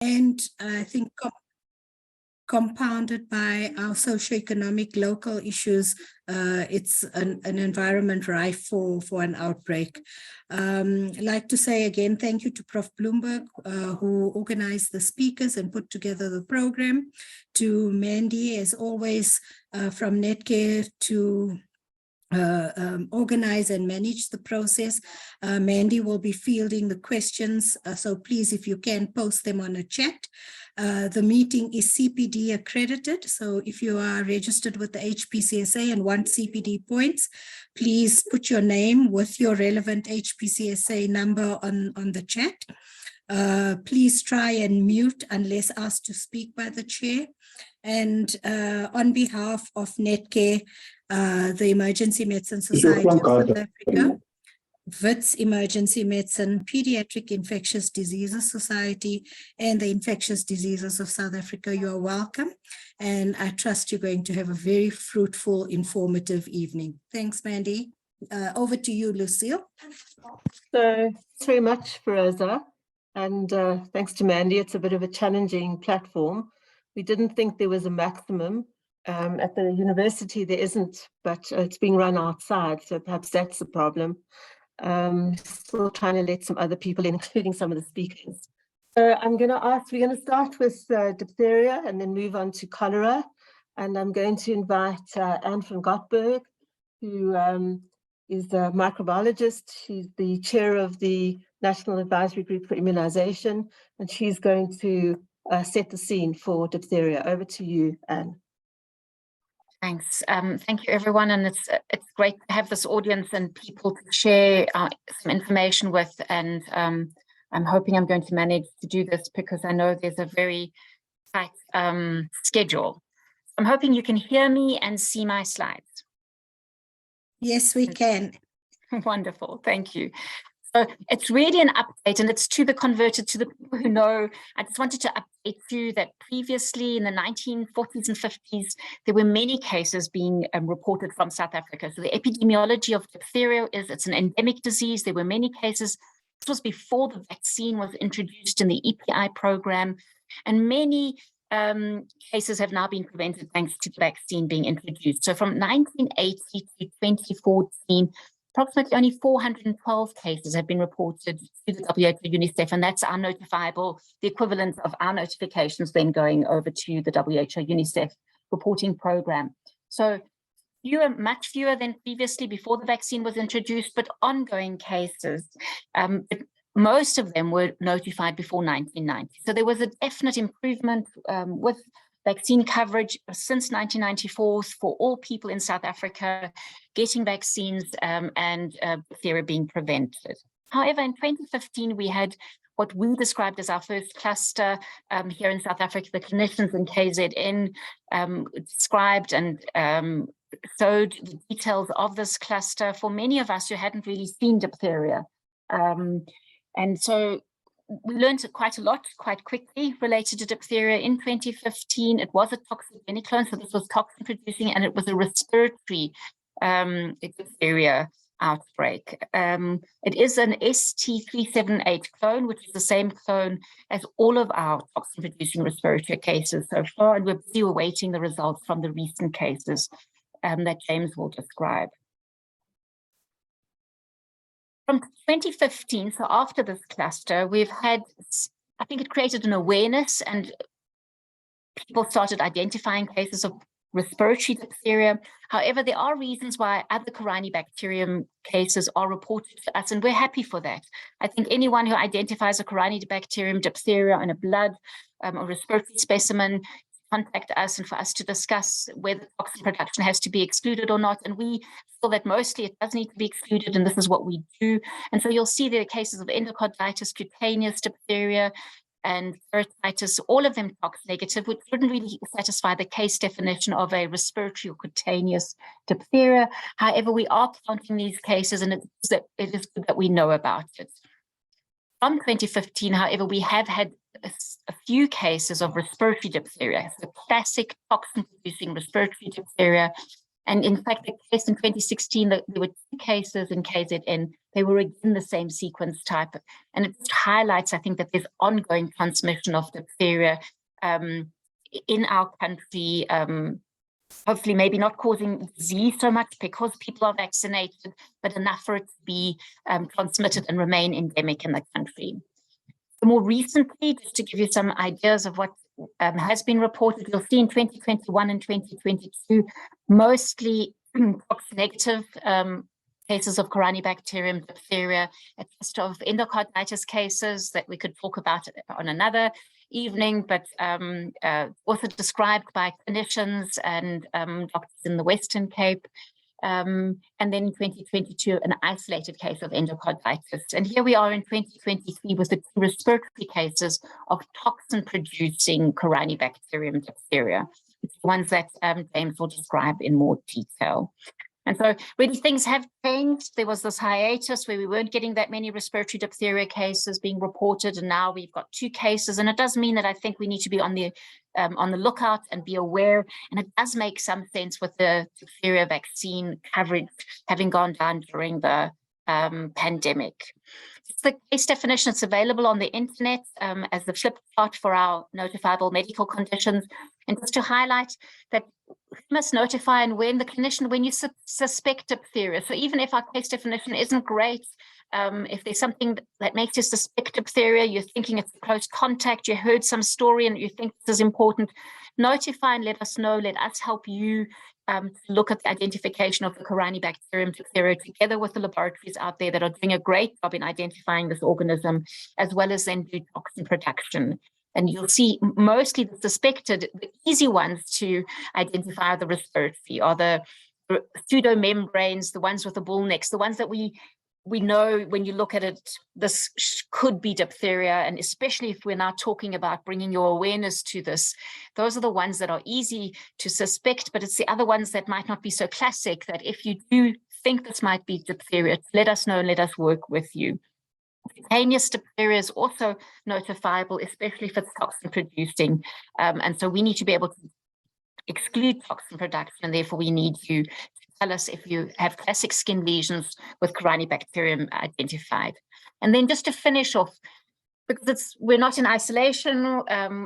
and I think compounded by our socioeconomic local issues, it's an environment rife for an outbreak. I'd like to say again, thank you to Prof. Blumberg, who organized the speakers and put together the program, to Mandy, as always, from Netcare to organize and manage the process. Mandy will be fielding the questions, so please, if you can, post them on a chat. The meeting is CPD accredited, so if you are registered with the HPCSA and want CPD points, please put your name with your relevant HPCSA number on the chat. Please try and mute unless asked to speak by the chair. And on behalf of Netcare, the Emergency Medicine Society of South Africa, WITS Emergency Medicine, Pediatric Infectious Diseases Society, and the Infectious Diseases of South Africa, you are welcome. And I trust you're going to have a very fruitful, informative evening. Thanks, Mandy. Over to you, Lucille. So thanks very much, Feroza. And thanks to Mandy. It's a bit of a challenging platform. We didn't think there was a maximum. At the university, there isn't, but it's being run outside, so perhaps that's the problem. Still trying to let some other people in, including some of the speakers. So we're going to start with diphtheria and then move on to cholera. And I'm going to invite Anne from Gottberg, who is a microbiologist. She's the chair of the National Advisory Group for Immunization, and she's going to set the scene for diphtheria. Over to you, Anne. Thanks. Thank you, everyone. And it's great to have this audience and people to share some information with. And I'm hoping I'm going to manage to do this because I know there's a very tight schedule. I'm hoping you can hear me and see my slides. Yes, we can. Wonderful. Thank you. So it's really an update, and it's to the converted, to the people who know. I just wanted to update you that previously in the 1940s and 50s, there were many cases being reported from South Africa. So the epidemiology of diphtheria is it's an endemic disease. There were many cases. This was before the vaccine was introduced in the EPI program, and many cases have now been prevented thanks to the vaccine being introduced. So from 1980 to 2014, approximately only 412 cases have been reported to the WHO UNICEF, and that's our notifiable, the equivalent of our notifications then going over to the WHO UNICEF reporting program. So much fewer than previously before the vaccine was introduced, but ongoing cases. Most of them were notified before 1990. So there was a definite improvement with vaccine coverage since 1994 for all people in South Africa getting vaccines and diphtheria being prevented. However, in 2015, we had what we described as our first cluster here in South Africa. The clinicians in KZN described and showed the details of this cluster for many of us who hadn't really seen diphtheria. And so we learned quite a lot quite quickly related to diphtheria. In 2015, it was a toxigenic clone, so this was toxin producing, and it was a respiratory diphtheria outbreak. It is an ST378 clone, which is the same clone as all of our toxin producing respiratory cases so far, and we're busy awaiting the results from the recent cases that James will describe. From 2015, so after this cluster, we've had, I think it created an awareness and people started identifying cases of respiratory diphtheria. However, there are reasons why other Corynebacterium cases are reported to us, and we're happy for that. I think anyone who identifies a Corynebacterium diphtheria in a blood or respiratory specimen, contact us and for us to discuss whether toxin production has to be excluded or not. And we feel that mostly it does need to be excluded, and this is what we do. And so you'll see there are cases of endocarditis, cutaneous diphtheria, and keratitis, all of them tox negative, which wouldn't really satisfy the case definition of a respiratory or cutaneous diphtheria. However, we are counting these cases, and it is good that we know about it. From 2015, however, we have had a few cases of respiratory diphtheria, so classic toxin-producing respiratory diphtheria. And in fact, the case in 2016, there were 2 cases in KZN. They were again the same sequence type. And it just highlights, I think, that there's ongoing transmission of diphtheria in our country, hopefully maybe not causing disease so much because people are vaccinated, but enough for it to be transmitted and remain endemic in the country. More recently, just to give you some ideas of what has been reported, you'll see in 2021 and 2022, mostly negative cases of Corynebacterium diphtheria, a test of endocarditis cases that we could talk about on another evening, but also described by clinicians and doctors in the Western Cape. And then in 2022, an isolated case of endocarditis. And here we are in 2023 with the 2 respiratory cases of toxin-producing Corynebacterium diphtheria, the ones that James will describe in more detail. And so really things have changed. There was this hiatus where we weren't getting that many respiratory diphtheria cases being reported, and now we've got 2 cases. And it does mean that I think we need to be on the lookout and be aware. And it does make some sense with the diphtheria vaccine coverage having gone down during the pandemic. It's the case definition. It's available on the internet as the flip chart for our notifiable medical conditions. And just to highlight that we must notify and when the clinician, when you suspect diphtheria. So even if our case definition isn't great, if there's something that makes you suspect diphtheria, you're thinking it's a close contact, you heard some story and you think this is important, notify and let us know. Let us help you look at the identification of the Corynebacterium diphtheria together with the laboratories out there that are doing a great job in identifying this organism, as well as then do toxin production. And you'll see mostly the suspected, the easy ones to identify are the respiratory, are the pseudomembranes, the ones with the bull necks, the ones that we know when you look at it, this could be diphtheria. And especially if we're now talking about bringing your awareness to this, those are the ones that are easy to suspect, but it's the other ones that might not be so classic that if you do think this might be diphtheria, let us know and let us work with you. Cutaneous diphtheria is also notifiable, especially if it's toxin producing. And so we need to be able to exclude toxin production, and therefore we need you to tell us if you have classic skin lesions with Corynebacterium identified. And then just to finish off, because we're not in isolation,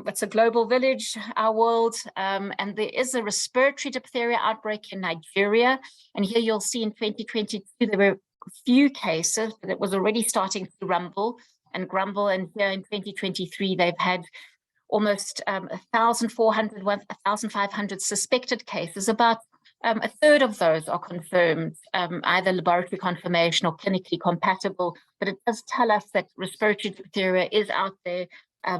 it's a global village, our world, and there is a respiratory diphtheria outbreak in Nigeria. And here you'll see in 2022, there were few cases, but it was already starting to rumble and grumble. And here in 2023, they've had almost 1,400, 1,500 suspected cases. About a third of those are confirmed, either laboratory confirmation or clinically compatible. But it does tell us that respiratory diphtheria is out there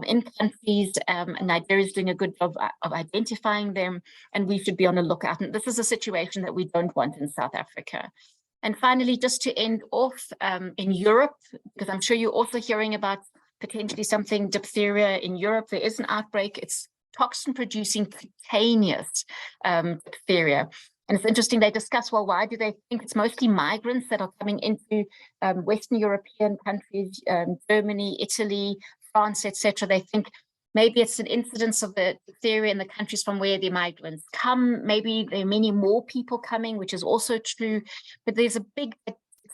in countries. Nigeria is doing a good job of identifying them, and we should be on the lookout. And this is a situation that we don't want in South Africa. And finally, just to end off, in Europe, because I'm sure you're also hearing about potentially something diphtheria in Europe, there is an outbreak. It's toxin-producing cutaneous diphtheria. And it's interesting, they discuss, well, why do they think it's mostly migrants that are coming into Western European countries, Germany, Italy, France, etc. They think maybe it's an incidence of the diphtheria in the countries from where the migrants come. Maybe there are many more people coming, which is also true. But there's a big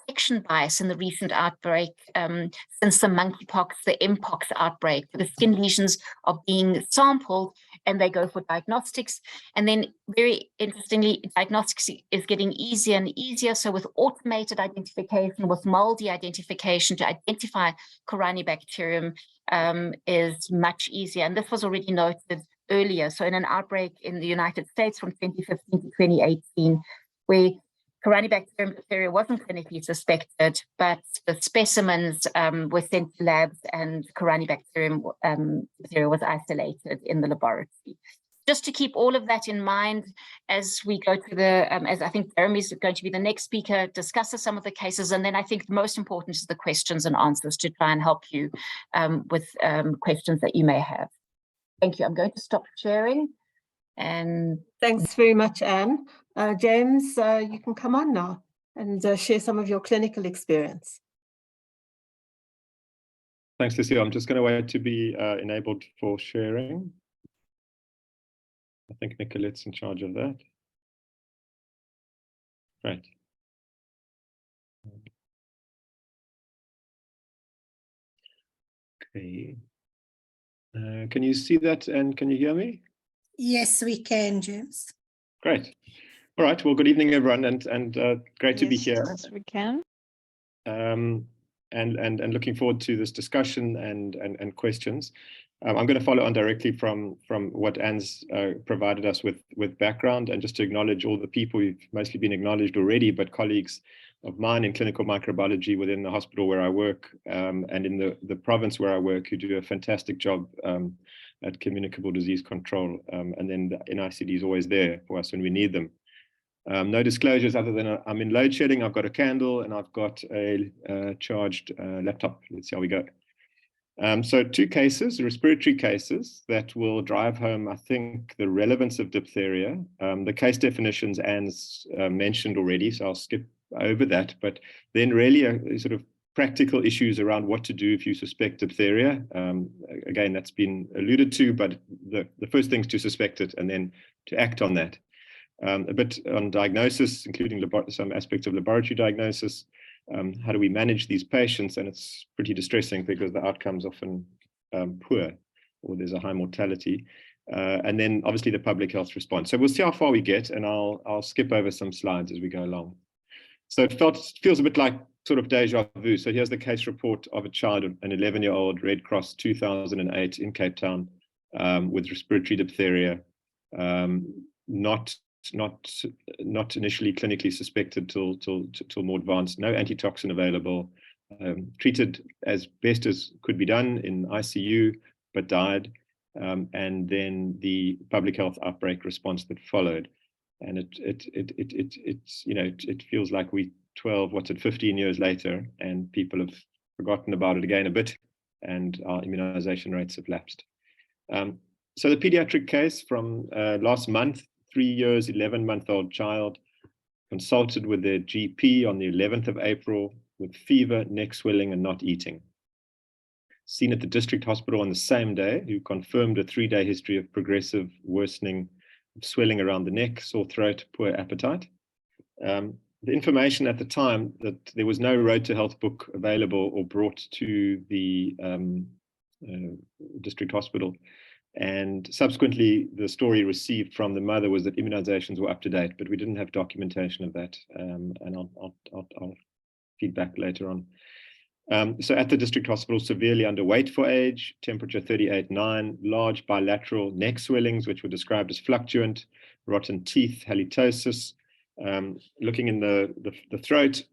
detection bias in the recent outbreak since the monkeypox, the Mpox outbreak. The skin lesions are being sampled and they go for diagnostics. And then very interestingly, diagnostics is getting easier and easier. So with automated identification, with MALDI identification to identify Corynebacterium is much easier. And this was already noted earlier. So in an outbreak in the United States from 2015 to 2018, where Corynebacterium diphtheria wasn't clinically suspected, but the specimens were sent to labs and Corynebacterium diphtheria was isolated in the laboratory. Just to keep all of that in mind as we go to the, as I think Jeremy's going to be the next speaker, discusses some of the cases. And then I think the most important is the questions and answers to try and help you with questions that you may have. Thank you. I'm going to stop sharing. And thanks very much, Anne. James, you can come on now and share some of your clinical experience. Thanks, Lucille. I'm just going to wait to be enabled for sharing. I think Nicolette's in charge of that. Great. Okay. Can you see that and can you hear me? Yes, we can, James. Great. All right. Well, good evening, everyone, and great to be here. Yes, we can. And looking forward to this discussion and questions. I'm going to follow on directly from what Anne's provided us with background, and just to acknowledge all the people who've mostly been acknowledged already, but colleagues of mine in clinical microbiology within the hospital where I work, and in the province where I work, who do a fantastic job at communicable disease control. And then the NICD is always there for us when we need them. No disclosures other than I'm in load shedding. I've got a candle and I've got a charged laptop. Let's see how we go. So 2 cases, respiratory cases, that will drive home, I think, the relevance of diphtheria. The case definitions Anne's mentioned already, so I'll skip over that. But then really a sort of practical issues around what to do if you suspect diphtheria. Again, that's been alluded to, but the first thing is to suspect it and then to act on that. A bit on diagnosis, including some aspects of laboratory diagnosis. How do we manage these patients? And it's pretty distressing because the outcomes often poor, or there's a high mortality. And then obviously the public health response. So we'll see how far we get, and I'll skip over some slides as we go along. So it feels a bit like sort of deja vu. So here's the case report of a child, an 11-year-old, Red Cross, 2008 in Cape Town, with respiratory diphtheria. Not initially clinically suspected till more advanced, no antitoxin available, treated as best as could be done in ICU, but died, and then the public health outbreak response that followed. And it feels like 15 years later, and people have forgotten about it again a bit, and our immunization rates have lapsed. So the pediatric case from last month, 3 years, 11-month-old child, consulted with their GP on the 11th of April with fever, neck swelling, and not eating. Seen at the district hospital on the same day, who confirmed a 3-day history of progressive worsening of swelling around the neck, sore throat, poor appetite. The information at the time that there was no Road to Health book available or brought to the district hospital. And subsequently, the story received from the mother was that immunizations were up to date, but we didn't have documentation of that. And I'll feed back later on. So at the district hospital, severely underweight for age, temperature 38.9, large bilateral neck swellings, which were described as fluctuant, rotten teeth, halitosis, looking in the throat,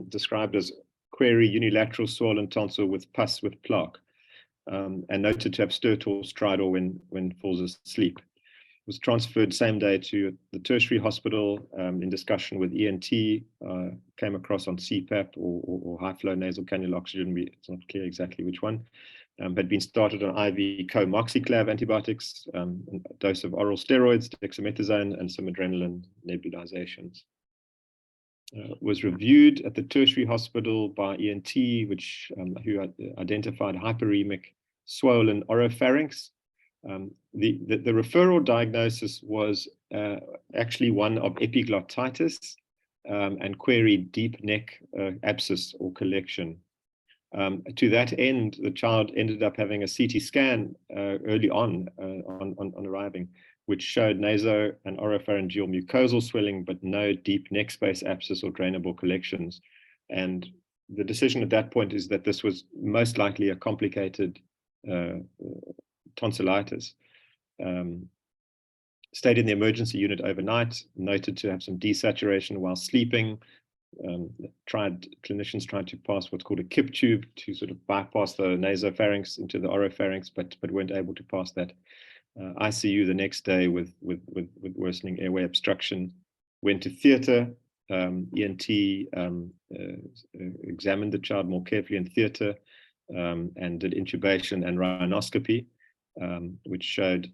described as query unilateral swollen tonsil with pus with plaque. And noted to have stertor stridor when falls asleep. Was transferred same day to the tertiary hospital in discussion with ENT, came across on CPAP or high flow nasal cannula oxygen, it's not clear exactly which one, had been started on IV co-moxiclav antibiotics, a dose of oral steroids, dexamethasone, and some adrenaline nebulizations. Was reviewed at the tertiary hospital by ENT, who identified hyperemic swollen oropharynx. The referral diagnosis was actually one of epiglottitis and queried deep neck abscess or collection. To that end, the child ended up having a CT scan early on arriving, which showed naso and oropharyngeal mucosal swelling, but no deep neck space abscess or drainable collections. And the decision at that point is that this was most likely a complicated tonsillitis. Stayed in the emergency unit overnight, noted to have some desaturation while sleeping. Clinicians tried to pass what's called a KIP tube to sort of bypass the nasopharynx into the oropharynx, but weren't able to pass that. ICU the next day with worsening airway obstruction. Went to theatre. ENT examined the child more carefully in theatre and did intubation and rhinoscopy, which showed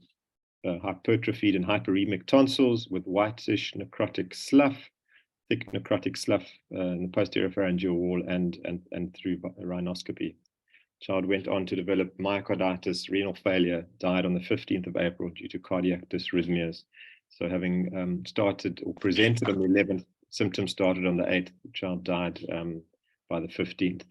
hypertrophied and hyperemic tonsils with whitish necrotic slough, thick necrotic slough in the posterior pharyngeal wall and through rhinoscopy. Child went on to develop myocarditis, renal failure, died on the 15th of April due to cardiac dysrhythmias. So having started or presented on the 11th Symptoms started on the 8th. The child died by the 15th.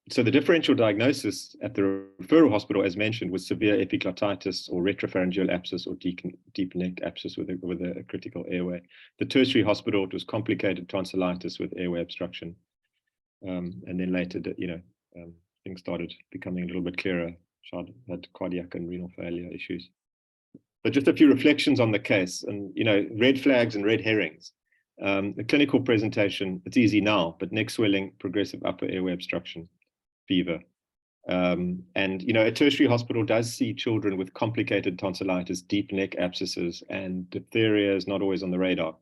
So the differential diagnosis at the referral hospital, as mentioned, was severe epiglottitis or retropharyngeal abscess or deep neck abscess with a critical airway. The tertiary hospital, it was complicated tonsillitis with airway obstruction. And then later, things started becoming a little bit clearer. Child had cardiac and renal failure issues. But just a few reflections on the case, and red flags and red herrings. The clinical presentation, it's easy now, but neck swelling, progressive upper airway obstruction, fever. And a tertiary hospital does see children with complicated tonsillitis, deep neck abscesses, and diphtheria is not always on the radar.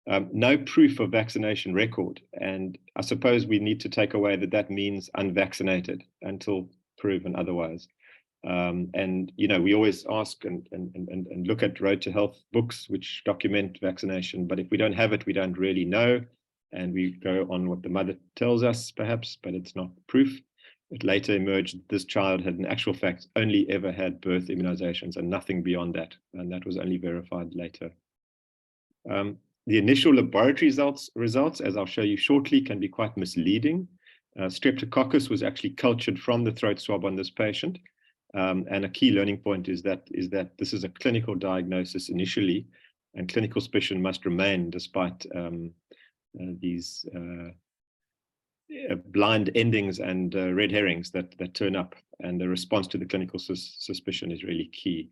No proof of vaccination record, and I suppose we need to take away that means unvaccinated until proven otherwise. And we always ask and look at Road to Health books which document vaccination, but if we don't have it, we don't really know, and we go on what the mother tells us perhaps, but it's not proof. It later emerged that this child had in actual fact only ever had birth immunizations and nothing beyond that, and that was only verified later. The initial laboratory results, as I'll show you shortly, can be quite misleading. Streptococcus was actually cultured from the throat swab on this patient. And a key learning point is that this is a clinical diagnosis initially, and clinical suspicion must remain despite these blind endings and red herrings that turn up. And the response to the clinical suspicion is really key,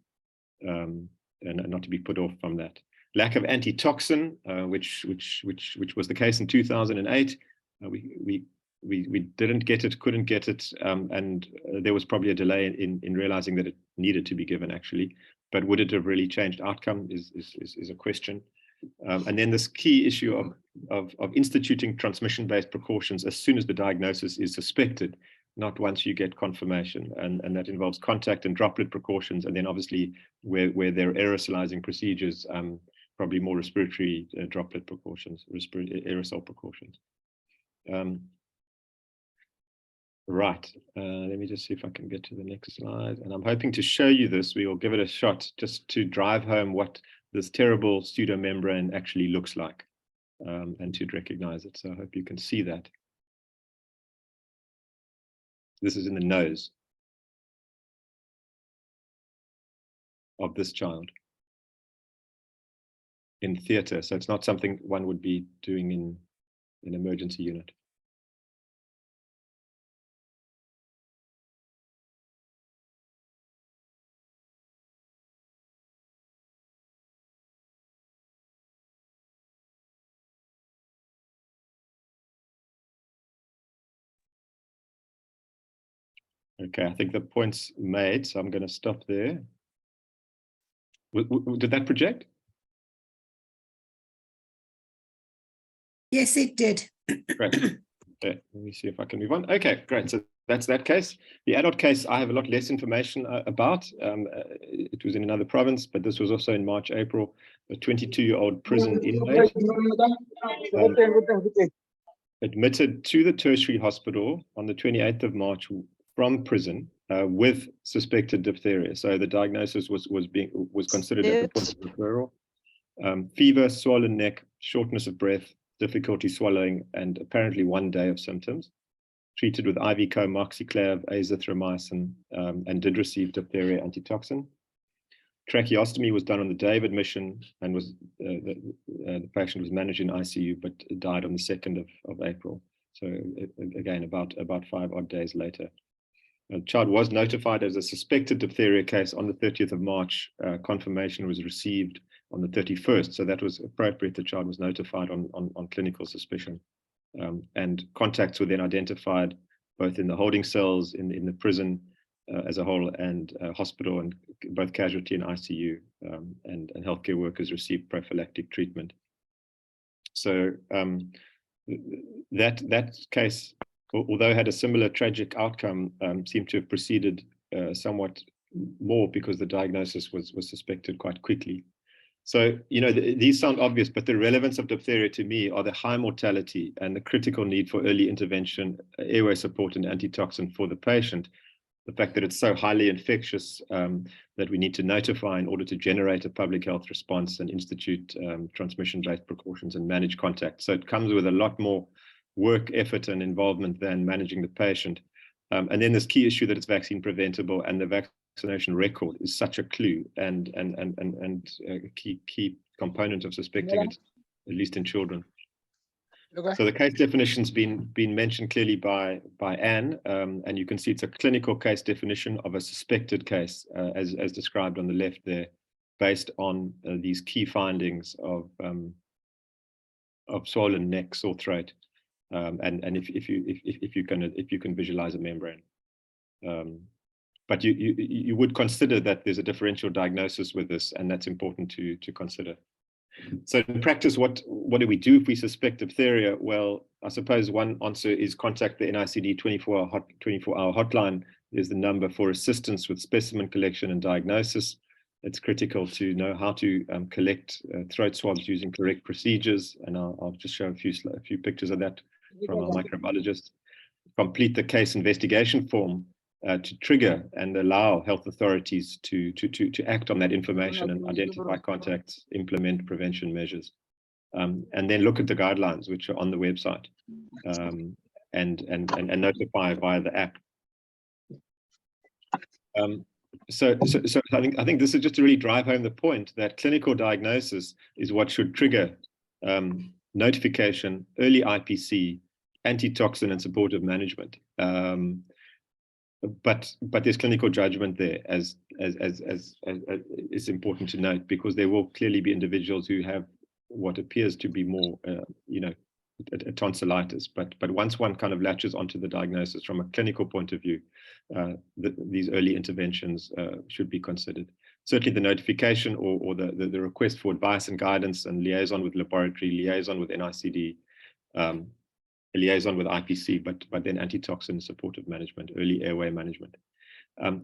and not to be put off from that. Lack of antitoxin, which was the case in 2008. We didn't get it, couldn't get it, and there was probably a delay in realizing that it needed to be given actually. But would it have really changed outcome is a question. And then this key issue of instituting transmission-based precautions as soon as the diagnosis is suspected, not once you get confirmation, and that involves contact and droplet precautions, and then obviously where there are aerosolizing procedures, probably more respiratory droplet precautions, aerosol precautions. Right, let me just see if I can get to the next slide. And I'm hoping to show you this. We will give it a shot just to drive home what this terrible pseudomembrane actually looks like, and to recognize it. So I hope you can see that. This is in the nose of this child in theater. So it's not something one would be doing in an emergency unit. Okay, I think the point's made, so I'm going to stop there. Did that project? Yes, it did. Great. Okay, let me see if I can move on. Okay, great. So that's that case. The adult case, I have a lot less information about. It was in another province, but this was also in March, April. A 22-year-old prison inmate admitted to the tertiary hospital on the 28th of March from prison with suspected diphtheria. So the diagnosis was considered at the point of referral. Fever, swollen neck, shortness of breath, difficulty swallowing, and apparently 1 day of symptoms. Treated with IV comoxiclav, azithromycin, and did receive diphtheria antitoxin. Tracheostomy was done on the day of admission, and the patient was managed in ICU, but died on the 2nd of April. So again, about 5 odd days later. The child was notified as a suspected diphtheria case on the 30th of March. Confirmation was received on the 31st. So that was appropriate. The child was notified on clinical suspicion. And contacts were then identified both in the holding cells, in the prison as a whole, and hospital, and both casualty and ICU, and healthcare workers received prophylactic treatment. So that case, although had a similar tragic outcome, seemed to have proceeded somewhat more because the diagnosis was suspected quite quickly. So, these sound obvious, but the relevance of diphtheria to me are the high mortality and the critical need for early intervention, airway support, and antitoxin for the patient, the fact that it's so highly infectious that we need to notify in order to generate a public health response and institute transmission-based precautions and manage contact. So it comes with a lot more work, effort, and involvement than managing the patient. And then this key issue that it's vaccine preventable, and the vaccination record is such a clue and a key component of suspecting it, at least in children. Okay. So the case definition's been mentioned clearly by Anne, and you can see it's a clinical case definition of a suspected case, as described on the left there, based on these key findings of swollen neck, sore throat, and if you can visualize a membrane. But you would consider that there's a differential diagnosis with this, and that's important to consider. So in practice, what do we do if we suspect diphtheria? Well, I suppose one answer is contact the NICD 24-hour hotline. There's the number for assistance with specimen collection and diagnosis. It's critical to know how to collect throat swabs using correct procedures, and I'll just show a few pictures of that from our microbiologist. Complete the case investigation form to trigger and allow health authorities to act on that information and identify contacts, implement prevention measures, and then look at the guidelines which are on the website, and notify via the app. So I think this is just to really drive home the point that clinical diagnosis is what should trigger notification, early IPC, antitoxin, and supportive management. But there's clinical judgment there, as is important to note, because there will clearly be individuals who have what appears to be more, a tonsillitis. But once one kind of latches onto the diagnosis from a clinical point of view, these early interventions should be considered. Certainly the notification or the request for advice and guidance and liaison with laboratory, liaison with NICD, liaison with IPC, but then antitoxin supportive management, early airway management.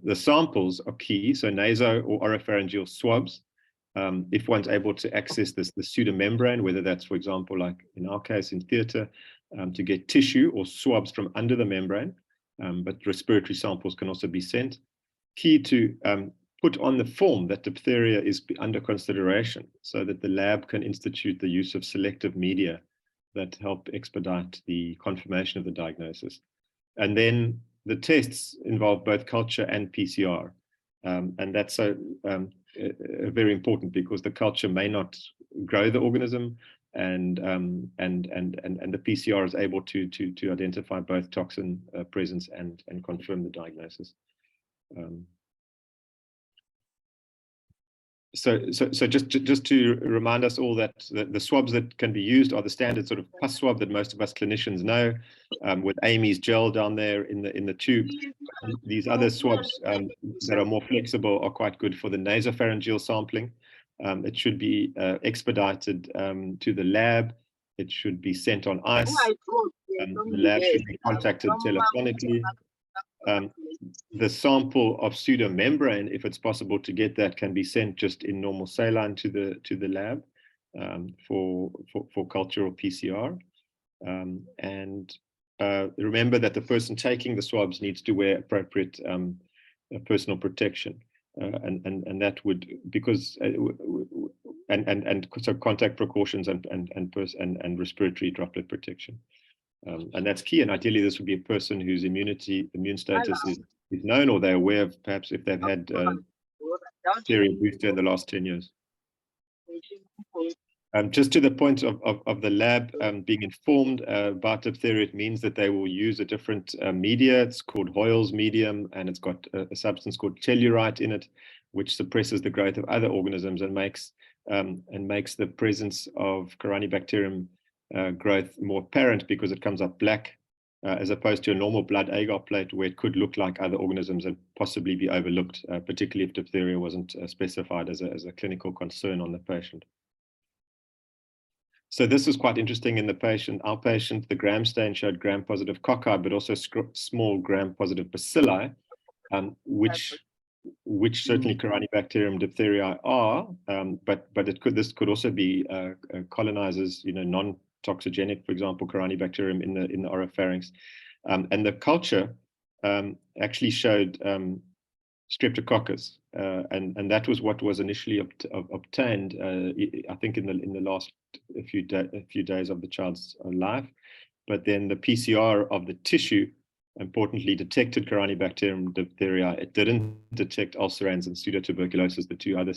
The samples are key, so naso or oropharyngeal swabs. If one's able to access the pseudomembrane, whether that's, for example, like in our case in theatre, to get tissue or swabs from under the membrane, but respiratory samples can also be sent. Key to put on the form that diphtheria is under consideration, so that the lab can institute the use of selective media that help expedite the confirmation of the diagnosis. And then the tests involve both culture and PCR. And that's so very important, because the culture may not grow the organism, and the PCR is able to identify both toxin presence and confirm the diagnosis. So just to remind us all that the swabs that can be used are the standard sort of pus swab that most of us clinicians know, with Amy's gel down there in the tube. And these other swabs that are more flexible are quite good for the nasopharyngeal sampling. It should be expedited to the lab. It should be sent on ice. The lab should be contacted telephonically. The sample of pseudomembrane, if it's possible to get that, can be sent just in normal saline to the lab for culture or PCR. And remember that the person taking the swabs needs to wear appropriate personal protection, and that would, because so contact precautions and respiratory droplet protection. And that's key. And ideally, this would be a person whose immune status is known, or they're aware of, perhaps if they've had diphtheria booster in the last 10 years. Just to the point of the lab being informed about diphtheria, it means that they will use a different media. It's called Hoyle's medium, and it's got a substance called tellurite in it, which suppresses the growth of other organisms and makes the presence of Corynebacterium growth more apparent, because it comes up black, as opposed to a normal blood agar plate where it could look like other organisms and possibly be overlooked, particularly if diphtheria wasn't specified as a clinical concern on the patient. So this is quite interesting in the patient. Our patient, the gram stain showed gram-positive cocci, but also small gram-positive bacilli, which certainly Corynebacterium diphtheriae are, but this could also be colonizers, non-toxigenic, for example, Corynebacterium in the oropharynx. And the culture actually showed streptococcus, and that was what was initially obtained, I think in the last few days of the child's life. But then the PCR of the tissue importantly detected Corynebacterium diphtheria. It didn't detect ulcerans and pseudotuberculosis, the two other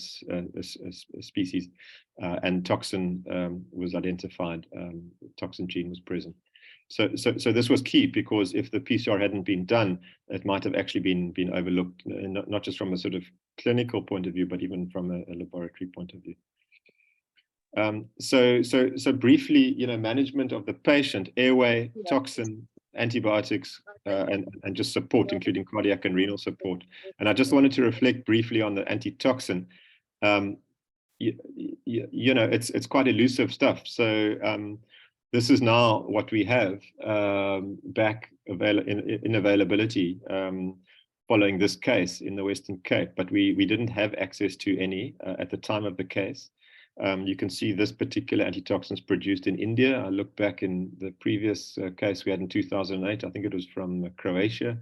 species, and toxin was identified. Toxin gene was present. So this was key, because if the PCR hadn't been done, it might have actually been overlooked, not just from a sort of clinical point of view, but even from a laboratory point of view. So briefly, management of the patient, airway, toxin, antibiotics, and just support, including cardiac and renal support. And I just wanted to reflect briefly on the antitoxin. It's quite elusive stuff. So this is now what we have back in availability following this case in the Western Cape, but we didn't have access to any at the time of the case. You can see this particular antitoxins produced in India. I looked back in the previous case we had in 2008. I think it was from Croatia.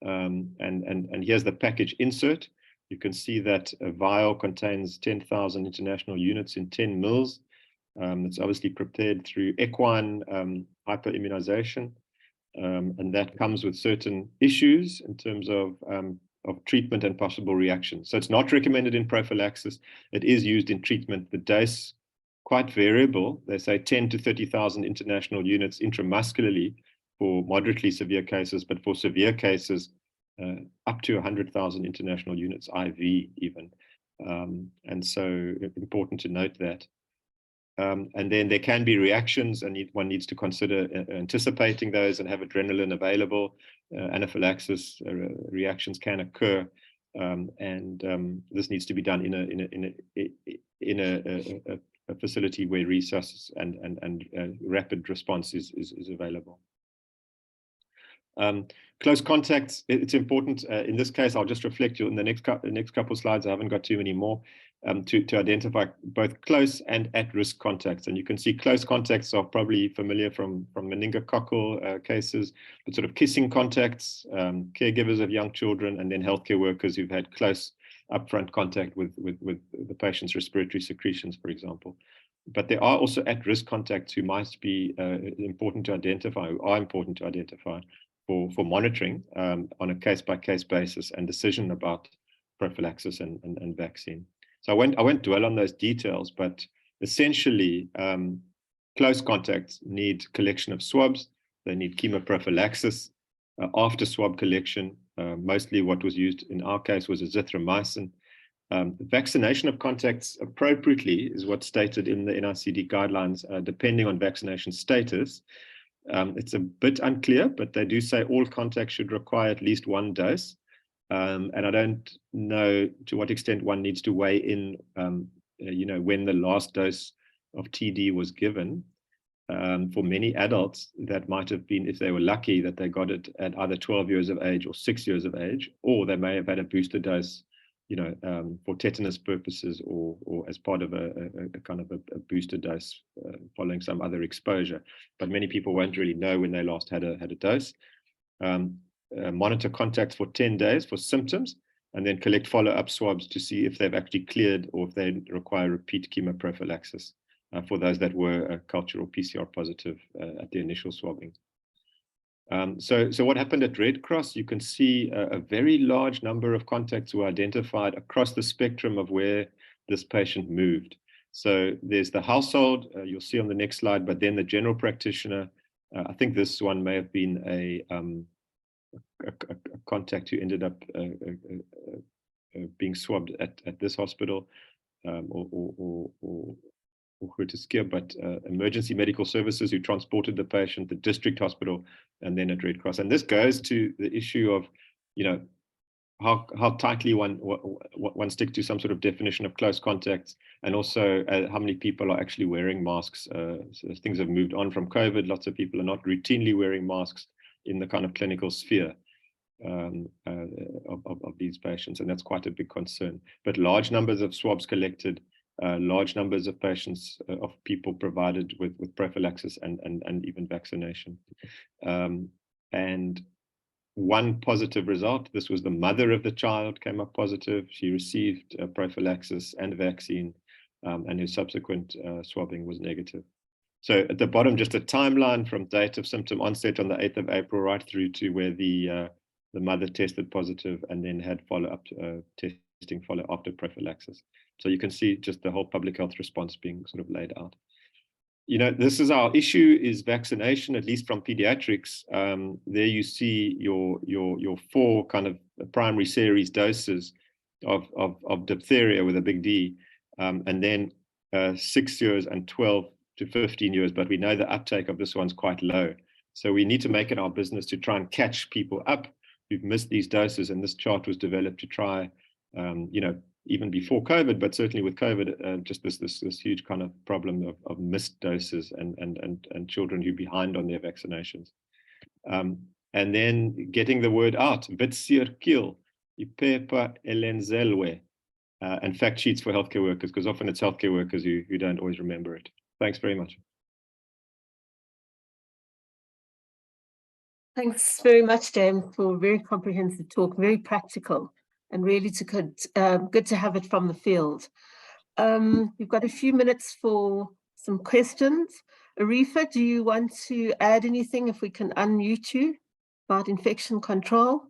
And here's the package insert. You can see that a vial contains 10,000 international units in 10 mils. It's obviously prepared through equine hyperimmunization. And that comes with certain issues in terms of treatment and possible reactions. So it's not recommended in prophylaxis. It is used in treatment. The dose, quite variable. They say 10 to 30,000 international units intramuscularly for moderately severe cases, but for severe cases, up to 100,000 international units IV even. And so important to note that. And then there can be reactions, and one needs to consider anticipating those and have adrenaline available. Anaphylaxis reactions can occur, and this needs to be done in a facility where resus and rapid response is available. Close contacts, it's important. In this case, I'll just reflect you in the next couple of slides. I haven't got too many more. To identify both close and at-risk contacts. And you can see close contacts are probably familiar from meningococcal cases, but sort of kissing contacts, caregivers of young children, and then healthcare workers who've had close upfront contact with the patient's respiratory secretions, for example. But there are also at-risk contacts who might be important to identify, who are important to identify for monitoring on a case-by-case basis and decision about prophylaxis and vaccine. So I won't dwell on those details, but essentially, close contacts need collection of swabs. They need chemoprophylaxis after swab collection. Mostly what was used in our case was azithromycin. Vaccination of contacts appropriately is what's stated in the NICD guidelines, depending on vaccination status. It's a bit unclear, but they do say all contacts should require at least one dose. And I don't know to what extent one needs to weigh in, when the last dose of TD was given. For many adults, that might have been, if they were lucky, that they got it at either 12 years of age or 6 years of age, or they may have had a booster dose, for tetanus purposes or as part of a kind of a booster dose following some other exposure. But many people won't really know when they last had a dose. Monitor contacts for 10 days for symptoms, and then collect follow-up swabs to see if they've actually cleared or if they require repeat chemoprophylaxis for those that were culture or PCR positive at the initial swabbing. So what happened at Red Cross, you can see a very large number of contacts were identified across the spectrum of where this patient moved. So there's the household, you'll see on the next slide, but then the general practitioner. I think this one may have been a contact who ended up being swabbed at this hospital or Groote but emergency medical services who transported the patient, the district hospital, and then at Red Cross. And this goes to the issue of, how tightly one stick to some sort of definition of close contacts, and also how many people are actually wearing masks. So things have moved on from COVID. Lots of people are not routinely wearing masks in the kind of clinical sphere of these patients, and that's quite a big concern. But large numbers of swabs collected, large numbers of patients, of people provided with prophylaxis and even vaccination. And one positive result. This was the mother of the child came up positive. She received prophylaxis and vaccine, and her subsequent swabbing was negative. So at the bottom, just a timeline from date of symptom onset on the 8th of April right through to where the mother tested positive and then had follow-up testing follow after prophylaxis. So you can see just the whole public health response being sort of laid out. You know, this is our issue, is vaccination, at least from pediatrics. There you see your 4 kind of primary series doses of diphtheria with a big D, and then 6 years and 12 to 15 years, but we know the uptake of this one's quite low. So we need to make it our business to try and catch people up who've missed these doses, and this chart was developed to try, you know, even before COVID, but certainly with COVID, just this huge kind of problem of missed doses and children who are behind on their vaccinations. And then getting the word out, Vitsirkil, Ipepa Elenzelwe, and fact sheets for healthcare workers, because often it's healthcare workers who don't always remember it. Thanks very much. Thanks very much, Dan, for a very comprehensive talk, very practical, and really good to have it from the field. We've got a few minutes for some questions. Arifa, do you want to add anything, if we can unmute you, about infection control?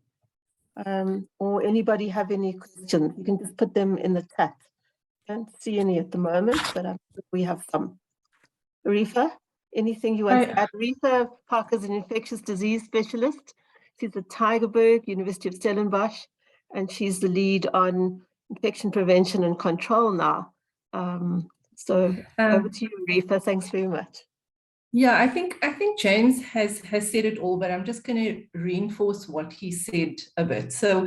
Or anybody have any questions? You can just put them in the chat. I don't see any at the moment, but I'm sure we have some. Arifa, anything you want to add? Arifa Parker is an infectious disease specialist. She's at Tygerberg, University of Stellenbosch, and she's the lead on infection prevention and control now. So over to you, Arifa. Thanks very much. Yeah, I think James has said it all, but I'm just going to reinforce what he said a bit. So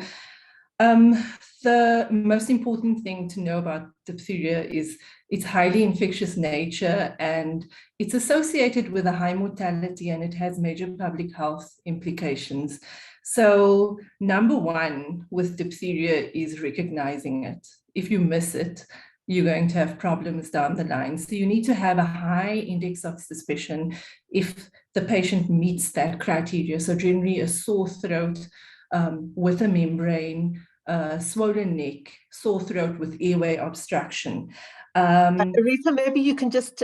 the most important thing to know about diphtheria is its highly infectious nature, and it's associated with a high mortality, and it has major public health implications. So number one with diphtheria is recognizing it. If you miss it, you're going to have problems down the line. So you need to have a high index of suspicion if the patient meets that criteria. So generally a sore throat with a membrane, swollen neck, sore throat with airway obstruction. Arifa, maybe you can just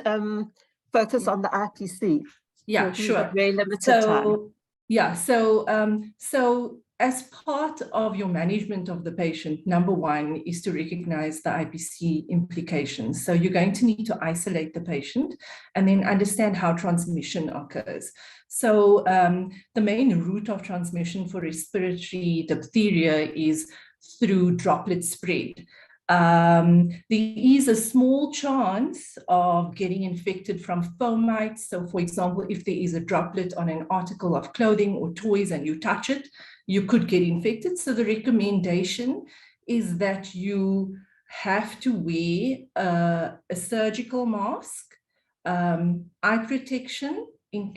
focus on the IPC. Yeah, sure. Very limited time. Yeah, so as part of your management of the patient, number one is to recognize the IPC implications. So you're going to need to isolate the patient and then understand how transmission occurs. So the main route of transmission for respiratory diphtheria is through droplet spread. There is a small chance of getting infected from fomites. So for example, if there is a droplet on an article of clothing or toys and you touch it, you could get infected. So the recommendation is that you have to wear a surgical mask, eye protection,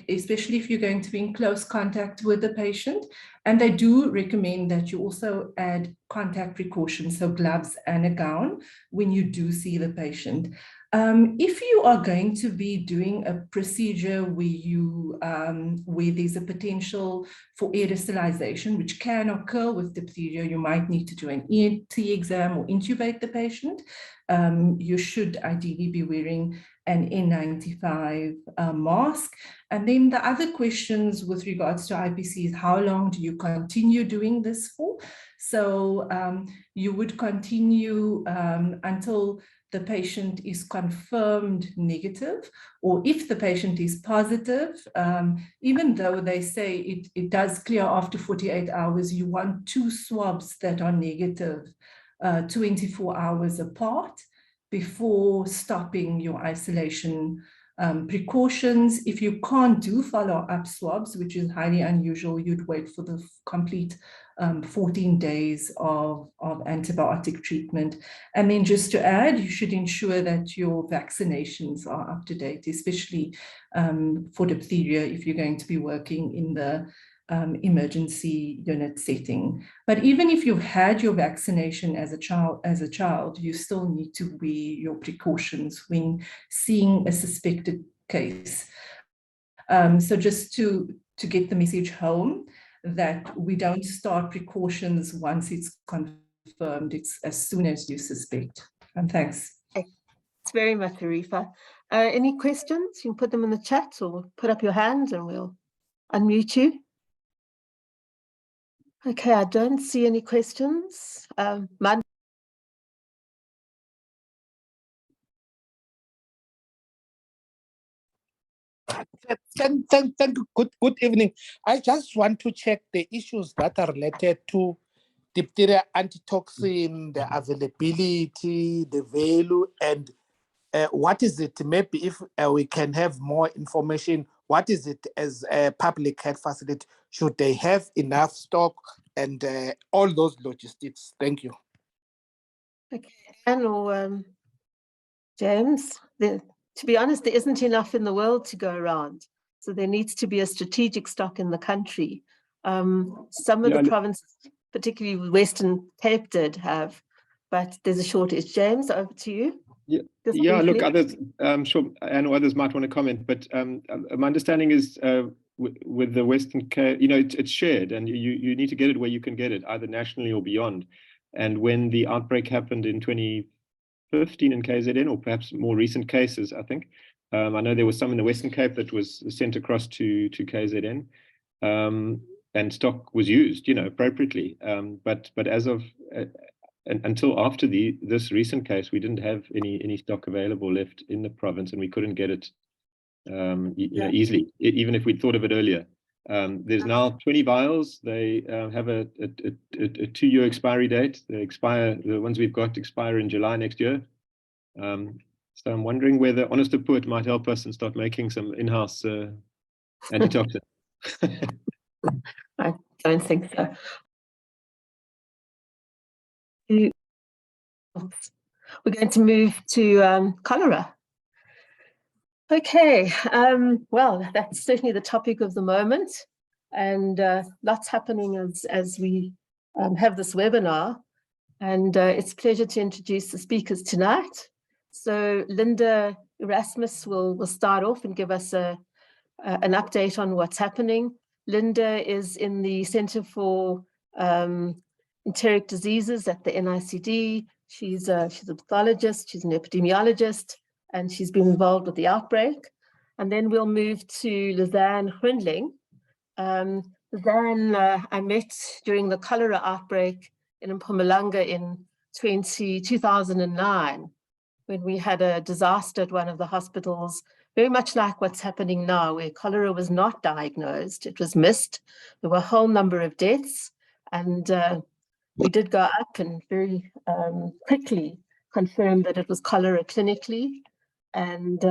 especially if you're going to be in close contact with the patient. And they do recommend that you also add contact precautions, so gloves and a gown, when you do see the patient. If you are going to be doing a procedure where there's a potential for aerosolization, which can occur with diphtheria, you might need to do an ENT exam or intubate the patient. You should ideally be wearing an N95 mask. And then the other questions with regards to IPC is how long do you continue doing this for? So you would continue until the patient is confirmed negative, or if the patient is positive, even though they say it does clear after 48 hours, you want 2 swabs that are negative 24 hours apart before stopping your isolation precautions. If you can't do follow-up swabs, which is highly unusual, you'd wait for the complete 14 days of antibiotic treatment. And then just to add, you should ensure that your vaccinations are up to date, especially for diphtheria if you're going to be working in the emergency unit setting. But even if you've had your vaccination as a child, you still need to wear your precautions when seeing a suspected case. So just to get the message home, that we don't start precautions once it's confirmed. It's as soon as you suspect. And thanks. Thanks very much, Arifa. Any questions? You can put them in the chat or put up your hands and we'll unmute you. Okay, I don't see any questions. Thank you. Good evening. I just want to check the issues that are related to diphtheria antitoxin, the availability, the value, and what is it? Maybe if we can have more information, what is it as a public health facility? Should they have enough stock and all those logistics? Thank you. Okay, Anne or James, to be honest, there isn't enough in the world to go around. So there needs to be a strategic stock in the country. Some of the provinces, particularly Western Cape, did have, but there's a shortage. James, over to you. Yeah, look, others, I'm sure Anne or others might want to comment, but my understanding is with the Western Cape, it's shared, and you need to get it where you can get it, either nationally or beyond. And when the outbreak happened in 2015 in KZN, or perhaps more recent cases, I think, I know there was some in the Western Cape that was sent across to KZN, and stock was used, appropriately. But as of until after this recent case, we didn't have any stock available left in the province, and we couldn't get it easily, even if we'd thought of it earlier. There's now 20 vials. They have a 2-year expiry date. The ones we've got expire in July next year. So I'm wondering whether Honest to Put might help us and start making some in-house antitoxin. I don't think so. We're going to move to cholera. Okay, well, that's certainly the topic of the moment, and lots happening as we have this webinar, and it's a pleasure to introduce the speakers tonight. So Linda Erasmus will start off and give us an update on what's happening. Linda is in the Center for Enteric Diseases at the NICD. She's a pathologist, she's an epidemiologist, and she's been involved with the outbreak. And then we'll move to Luzanne Grundlingh. Luzanne, I met during the cholera outbreak in Mpumalanga in 2009, when we had a disaster at one of the hospitals, very much like what's happening now, where cholera was not diagnosed, it was missed. There were a whole number of deaths, and we did go up and very quickly confirmed that it was cholera clinically. And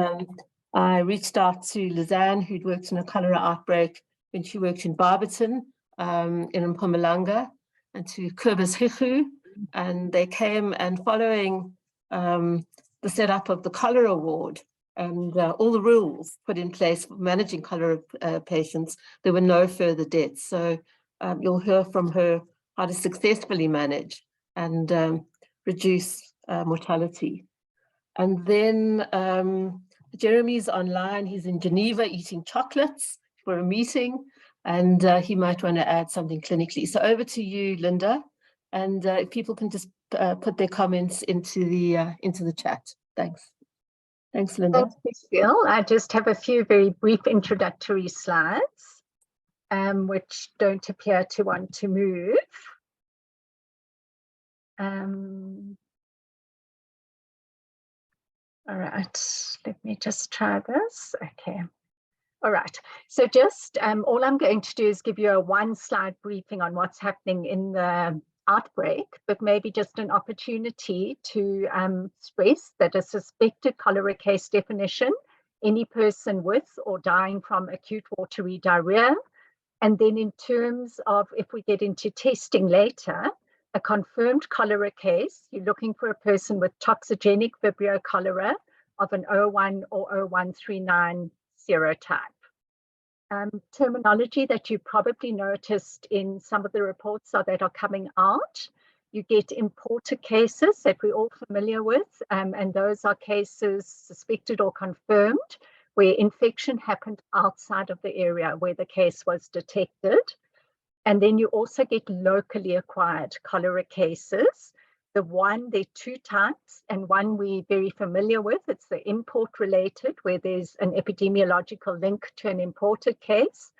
I reached out to Luzanne, who'd worked in a cholera outbreak when she worked in Barberton in Mpumalanga, and to Kobus Hichu, and they came, and following the setup of the cholera ward and all the rules put in place for managing cholera patients, there were no further deaths. So you'll hear from her how to successfully manage and reduce mortality. And then Jeremy's online, he's in Geneva eating chocolates for a meeting, and he might want to add something clinically. So over to you, Linda, and if people can just put their comments into the chat. Thanks. Thanks, Linda. Thanks, Lucille. I just have a few very brief introductory slides, which don't appear to want to move. All right, let me just try this. Okay. All right, so just all I'm going to do is give you a 1-slide briefing on what's happening in the outbreak, but maybe just an opportunity to stress that a suspected cholera case definition, any person with or dying from acute watery diarrhea. And then in terms of, if we get into testing later, a confirmed cholera case, you're looking for a person with toxigenic Vibrio cholera of an 01 or 0139 serotype. Terminology that you probably noticed in some of the reports that are coming out. You get importer cases that we're all familiar with, and those are cases suspected or confirmed where infection happened outside of the area where the case was detected. And then you also get locally acquired cholera cases. There are two types, and one we're very familiar with. It's the import related, where there's an epidemiological link to an imported case.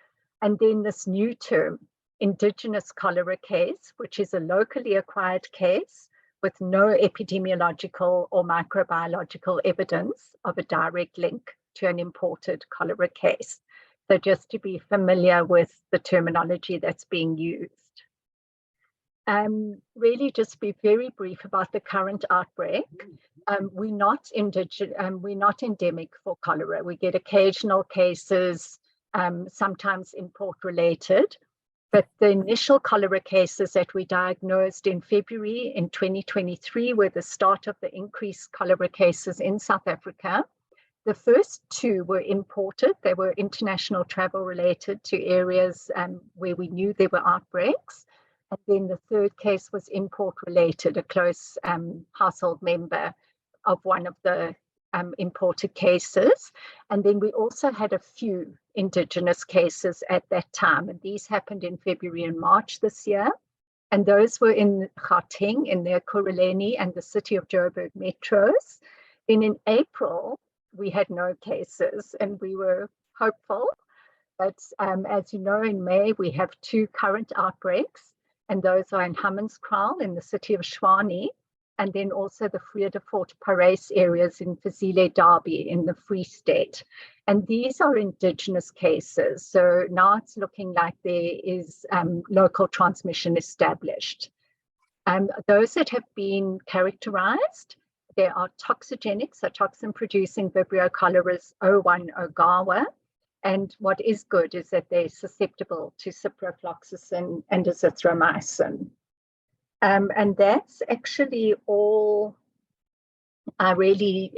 And then this new term, indigenous cholera case, which is a locally acquired case with no epidemiological or microbiological evidence of a direct link to an imported cholera case. So just to be familiar with the terminology that's being used. Really just be very brief about the current outbreak. We're not endemic for cholera. We get occasional cases, sometimes import related, but the initial cholera cases that we diagnosed in February in 2023 were the start of the increased cholera cases in South Africa. The first two were imported. They were international travel related to areas where we knew there were outbreaks. And then the third case was import related, a close household member of one of the imported cases. And then we also had a few indigenous cases at that time. And these happened in February and March this year. And those were in Gauteng, in the Ekurhuleni and the city of Joburg metros. Then in April, we had no cases and we were hopeful. But as you know, in May, we have two current outbreaks. And those are in Hammanskraal in the city of Tshwane, and then also the Vredefort Parys areas in Fazile Derby in the Free State. And these are indigenous cases. So now it's looking like there is local transmission established. Those that have been characterized, they are toxigenic, so toxin-producing Vibrio cholera's O1 Ogawa. And what is good is that they're susceptible to ciprofloxacin and azithromycin. And that's actually all I really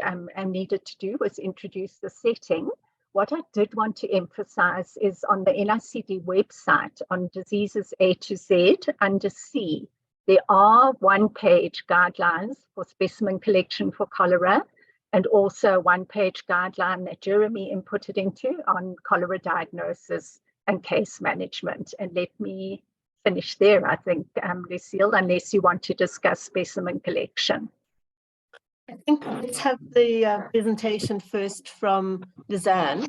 needed to do, was introduce the setting. What I did want to emphasize is on the NICD website on diseases A to Z under C, there are one-page guidelines for specimen collection for cholera, and also a one-page guideline that Jeremy inputted into on cholera diagnosis and case management. And let me finish there, I think, Lucille, unless you want to discuss specimen collection. I think let's have the presentation first from Luzanne,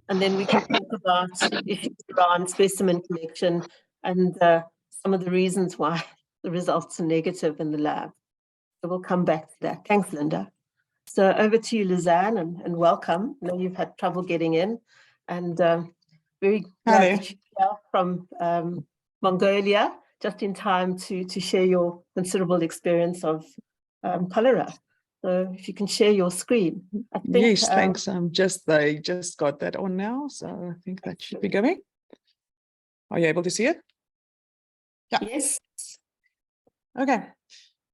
and then we can talk about issues around specimen collection and some of the reasons why the results are negative in the lab. So we'll come back to that. Thanks, Linda. So over to you, Luzanne, and welcome. I know you've had trouble getting in, and very glad that you're from Mongolia, just in time to share your considerable experience of cholera. So if you can share your screen. I think, yes, thanks. They just got that on now, so I think that should be going. Are you able to see it? Yeah. Yes. Okay.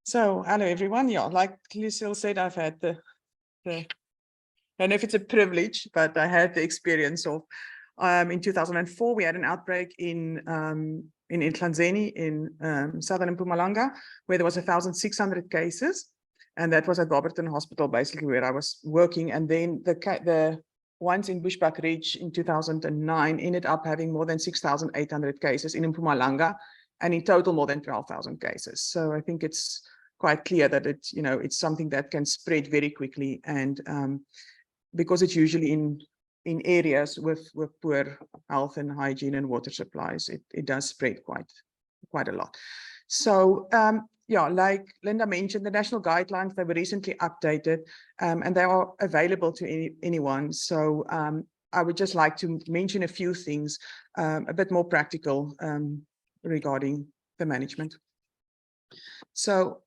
So hello everyone. Yeah, like Lucille said, I've had the I don't know if it's a privilege, but I had the experience of in 2004 we had an outbreak in Ntlhlanzeni in southern Mpumalanga, where there was 1,600 cases, and that was at Barberton Hospital, basically where I was working. And then the ones in Bushbuck Ridge in 2009 ended up having more than 6,800 cases in Mpumalanga, and in total more than 12,000 cases. So I think it's quite clear that it's, you know, it's something that can spread very quickly, and because it's usually in areas with poor health and hygiene and water supplies, it does spread quite a lot. So yeah, like Linda mentioned, the national guidelines, they were recently updated, and they are available to anyone. So I would just like to mention a few things, a bit more practical regarding the management. So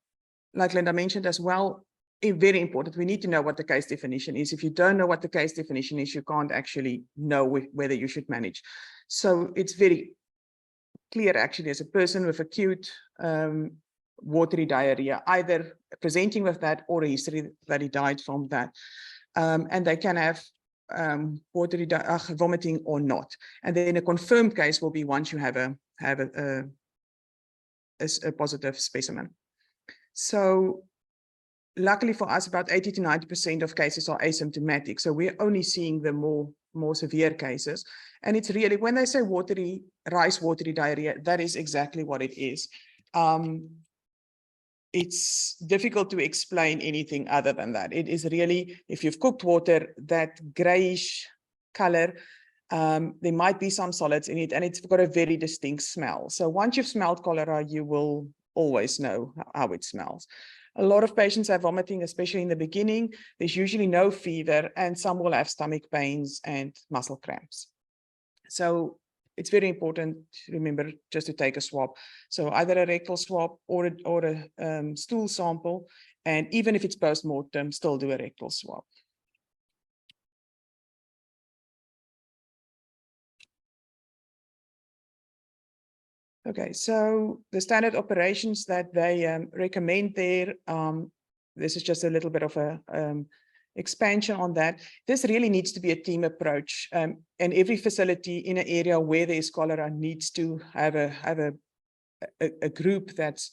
like Linda mentioned as well, very important, we need to know what the case definition is. If you don't know what the case definition is, you can't actually know whether you should manage. So it's very clear actually, as a person with acute watery diarrhea, either presenting with that or a history that he died from that. And they can have watery vomiting or not. And then a confirmed case will be once you have a positive specimen. So luckily for us, about 80 to 90% of cases are asymptomatic. So we're only seeing the more more severe cases. And it's really, when they say rice watery diarrhea, that is exactly what it is. It's difficult to explain anything other than that. It is really, if you've cooked water, that grayish color, there might be some solids in it, and it's got a very distinct smell. So once you've smelled cholera, you will always know how it smells. A lot of patients have vomiting, especially in the beginning. There's usually no fever, and some will have stomach pains and muscle cramps. So it's very important to remember just to take a swab. So either a rectal swab or a stool sample, and even if it's post-mortem, still do a rectal swab. Okay, so the standard operations that they recommend there, this is just a little bit of a expansion on that. This really needs to be a team approach, and every facility in an area where there is cholera needs to have a group that's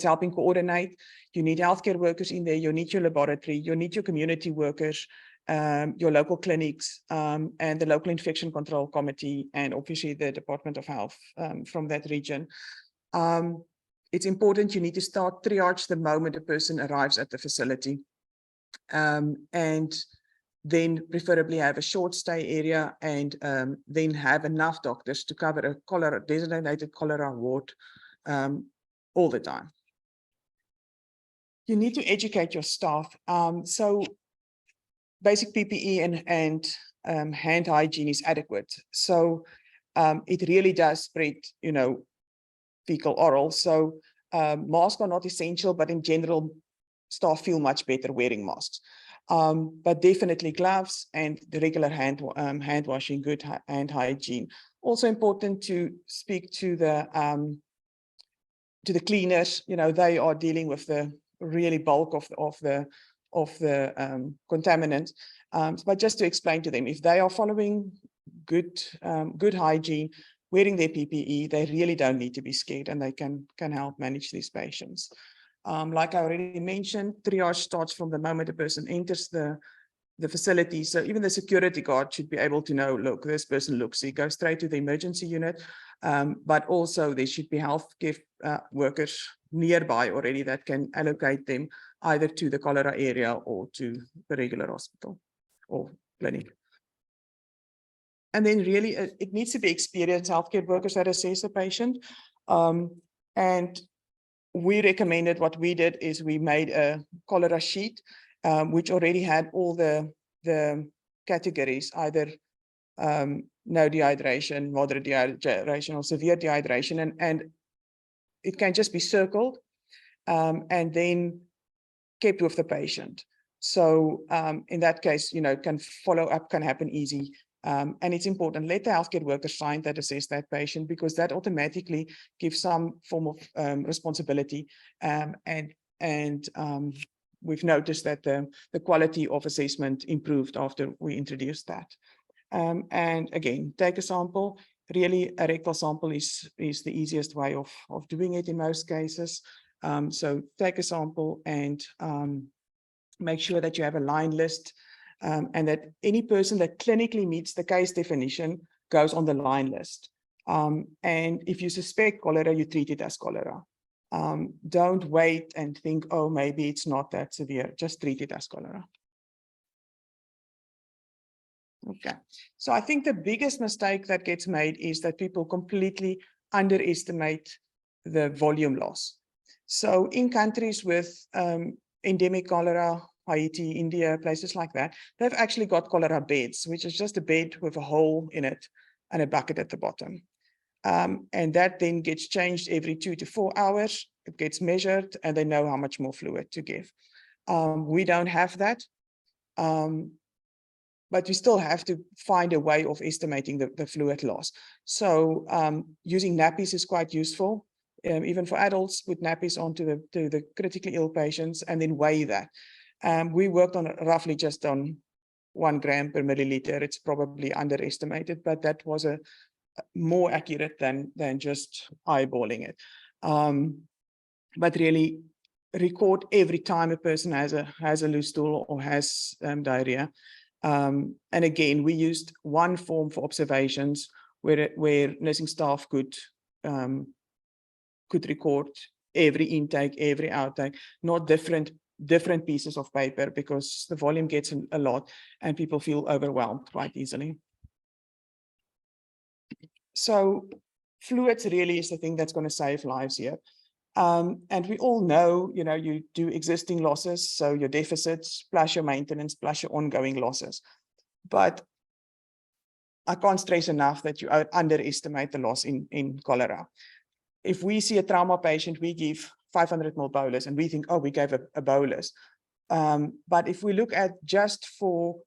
helping coordinate. You need healthcare workers in there, you need your laboratory, you need your community workers, your local clinics, and the local infection control committee, and obviously the Department of Health from that region. It's important, you need to start triage the moment a person arrives at the facility. And then preferably have a short stay area, and then have enough doctors to cover a designated cholera ward all the time. You need to educate your staff. So basic PPE and hand hygiene is adequate. So it really does spread, fecal oral. So masks are not essential, but in general, staff feel much better wearing masks. But definitely gloves and the regular hand washing, good hand hygiene. Also important to speak to the cleaners. They are dealing with the really bulk of the contaminants. But just to explain to them, if they are following good hygiene, wearing their PPE, they really don't need to be scared, and they can help manage these patients. Like I already mentioned, triage starts from the moment a person enters the facility. So even the security guard should be able to know, look, this person looks sick, go straight to the emergency unit. But also there should be healthcare workers nearby already that can allocate them either to the cholera area or to the regular hospital or clinic. And then really it needs to be experienced healthcare workers that assess the patient. And we recommended, what we did is we made a cholera sheet, which already had all the categories, either no dehydration, moderate dehydration, or severe dehydration, and it can just be circled and then kept with the patient. So in that case, can follow up, can happen easy. And it's important, let the healthcare worker sign that assess that patient, because that automatically gives some form of responsibility. And we've noticed that the quality of assessment improved after we introduced that. And again, take a sample. Really, a rectal sample is the easiest way of doing it in most cases. So take a sample and make sure that you have a line list, and that any person that clinically meets the case definition goes on the line list. And if you suspect cholera, you treat it as cholera. Don't wait and think, oh, maybe it's not that severe. Just treat it as cholera. Okay, so I think the biggest mistake that gets made is that people completely underestimate the volume loss. So in countries with endemic cholera, Haiti, India, places like that, they've actually got cholera beds, which is just a bed with a hole in it and a bucket at the bottom. And that then gets changed every 2 to 4 hours. It gets measured, and they know how much more fluid to give. We don't have that. But we still have to find a way of estimating the fluid loss. So using nappies is quite useful, even for adults. Put nappies onto the critically ill patients and then weigh that. We worked on roughly just on 1 gram per milliliter. It's probably underestimated, but that was a more accurate than just eyeballing it. But really record every time a person has a loose stool or has diarrhea. And again, we used one form for observations where nursing staff could record every intake, every outtake, not different pieces of paper, because the volume gets a lot and people feel overwhelmed quite easily. So fluids really is the thing that's going to save lives here. And we all know, you do existing losses, so your deficits, plus your maintenance, plus your ongoing losses. But I can't stress enough that you underestimate the loss in cholera. If we see a trauma patient, we give 500 ml bolus and we think, oh, we gave a bolus. But if we look at just for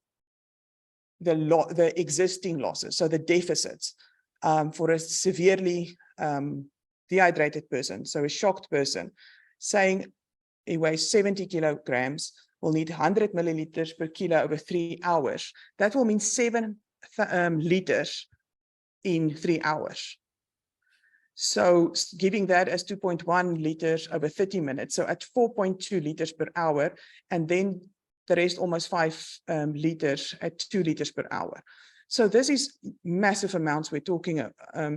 the existing losses, so the deficits, for a severely dehydrated person, so a shocked person, saying he weighs 70 kilograms, will need 100 milliliters per kilo over 3 hours. That will mean 7 liters in 3 hours. So giving that as 2.1 liters over 30 minutes, so at 4.2 liters per hour, and then the rest almost 5 liters at 2 liters per hour. So this is massive amounts we're talking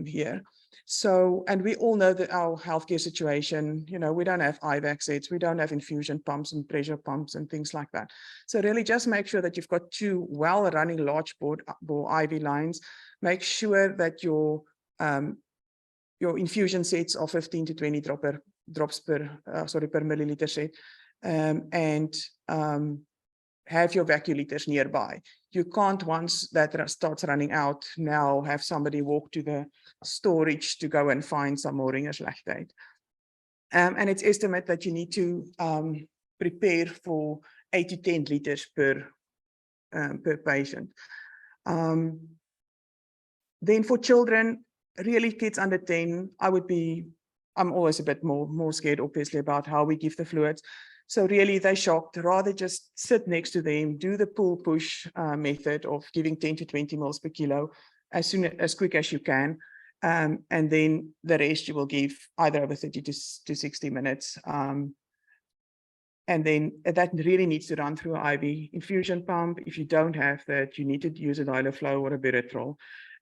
here. So, and we all know that our healthcare situation, we don't have IVAC sets, we don't have infusion pumps and pressure pumps and things like that. So really just make sure that you've got 2 well-running large bore IV lines. Make sure that your infusion sets are 15 to 20 drops per milliliter set, and have your vacuometers nearby. You can't, once that starts running out, now have somebody walk to the storage to go and find some more Ringer's lactate. And it's estimated that you need to prepare for 8 to 10 liters per patient. Then for children, really kids under 10, I'm always a bit more scared, obviously, about how we give the fluids. So really they're shocked, rather just sit next to them, do the pull push method of giving 10 to 20 mils per kilo as quick as you can. And then the rest you will give either over 30 to 60 minutes. And then that really needs to run through an IV infusion pump. If you don't have that, you need to use a Diloflow or a Biratrol,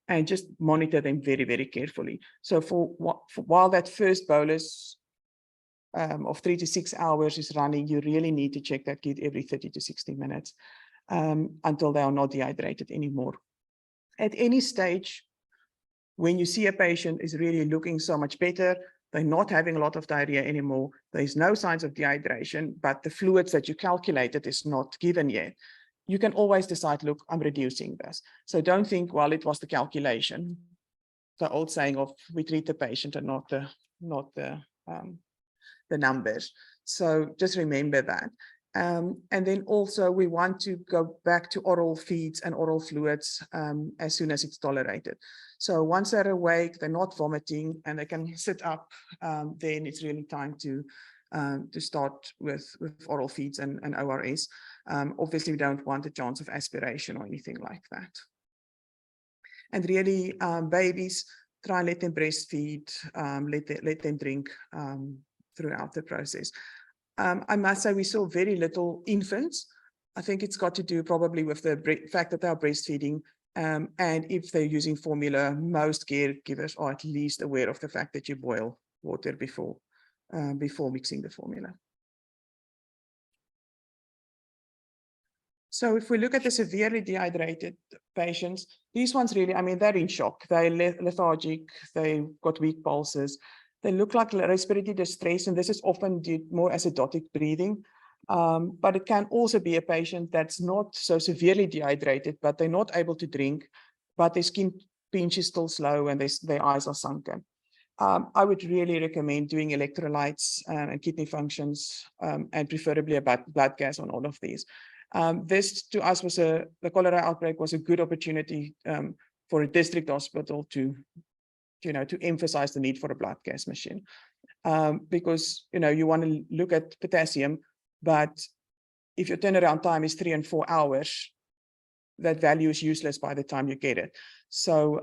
and just monitor them very, very carefully. So while that first bolus of 3 to 6 hours is running, you really need to check that kid every 30 to 60 minutes until they are not dehydrated anymore. At any stage, when you see a patient is really looking so much better, they're not having a lot of diarrhea anymore, there's no signs of dehydration, but the fluids that you calculated is not given yet, you can always decide, look, I'm reducing this. So don't think, well, it was the calculation. The old saying of we treat the patient and not the numbers. So just remember that. And then also we want to go back to oral feeds and oral fluids as soon as it's tolerated. So once they're awake, they're not vomiting and they can sit up, then it's really time to start with oral feeds and ORS. Obviously, we don't want a chance of aspiration or anything like that. And really, babies, try and let them breastfeed, let them drink throughout the process. I must say we saw very little infants. I think it's got to do probably with the fact that they are breastfeeding, and if they're using formula, most caregivers are at least aware of the fact that you boil water before mixing the formula. So if we look at the severely dehydrated patients, these ones really, I mean, they're in shock. They're lethargic, they've got weak pulses. They look like respiratory distress, and this is often due more acidotic breathing. But it can also be a patient that's not so severely dehydrated, but they're not able to drink, but their skin pinch is still slow and their eyes are sunken. I would really recommend doing electrolytes and kidney functions, and preferably a blood gas on all of these. This to us was the cholera outbreak was a good opportunity for a district hospital to emphasize the need for a blood gas machine, because you want to look at potassium, but if your turnaround time is 3 and 4 hours, that value is useless by the time you get it. So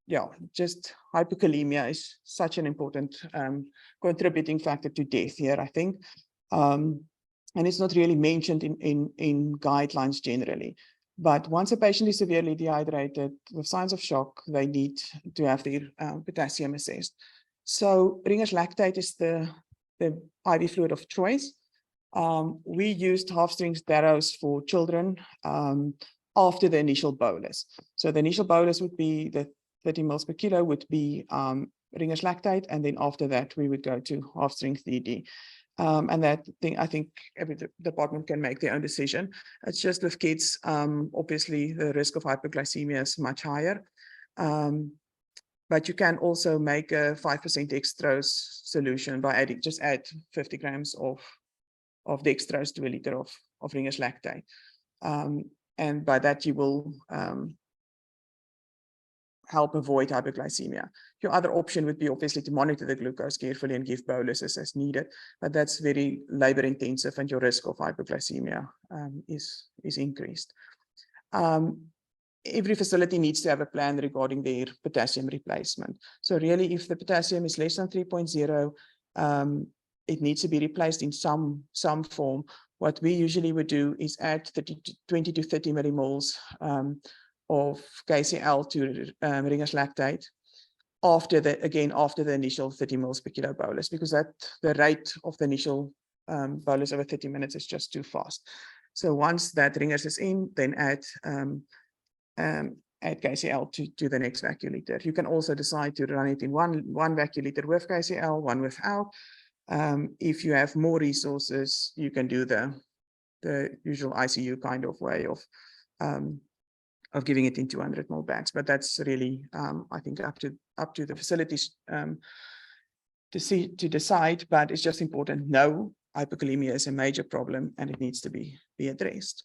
yeah, just hypokalemia is such an important contributing factor to death here, I think. And it's not really mentioned in guidelines generally. But once a patient is severely dehydrated with signs of shock, they need to have their potassium assessed. So Ringer's lactate is the IV fluid of choice. We used half-strength Darrows for children after the initial bolus. So the initial bolus would be the 30 mils per kilo would be Ringer's lactate, and then after that we would go to half-strength DD. And that thing, I think every department can make their own decision. It's just with kids, obviously the risk of hypoglycemia is much higher. But you can also make a 5% dextrose solution by adding, just add 50 grams of dextrose to a liter of Ringer's lactate. And by that you will help avoid hypoglycemia. Your other option would be obviously to monitor the glucose carefully and give boluses as needed, but that's very labor intensive and your risk of hypoglycemia is increased. Every facility needs to have a plan regarding their potassium replacement. So really, if the potassium is less than 3.0, it needs to be replaced in some form. What we usually would do is add 20 to 30 millimoles of KCl to Ringer's lactate after the initial 30 mils per kilo bolus, because the rate of the initial bolus over 30 minutes is just too fast. So once that Ringer's is in, then add KCl to the next vacuoliter. You can also decide to run it in one vacuoliter with KCl, one without. If you have more resources, you can do the usual ICU kind of way of giving it in 200 ml bags, but that's really I think up to the facilities to decide. But it's just important. No, hypokalemia is a major problem and it needs to be addressed.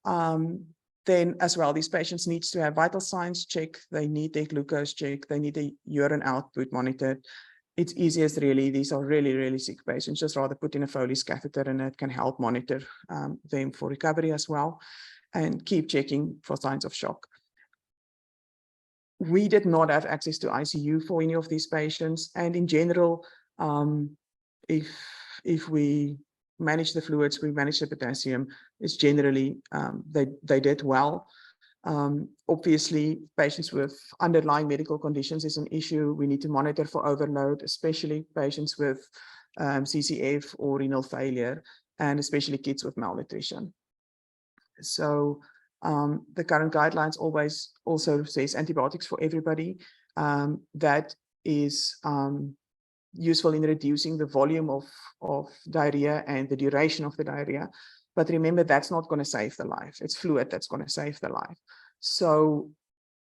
Then as well, these patients need to have vital signs checked. They need their glucose checked. They need a urine output monitored. It's easiest really, these are really, really sick patients, just rather put in a Foley's catheter and it can help monitor them for recovery as well, and keep checking for signs of shock. We did not have access to ICU for any of these patients. And in general, if we manage the fluids, we manage the potassium, it's generally, they did well. Obviously, patients with underlying medical conditions is an issue. We need to monitor for overload, especially patients with CCF or renal failure, and especially kids with malnutrition. So the current guidelines always also says antibiotics for everybody. That is useful in reducing the volume of diarrhea and the duration of the diarrhea. But remember, that's not going to save the life. It's fluid that's going to save the life. So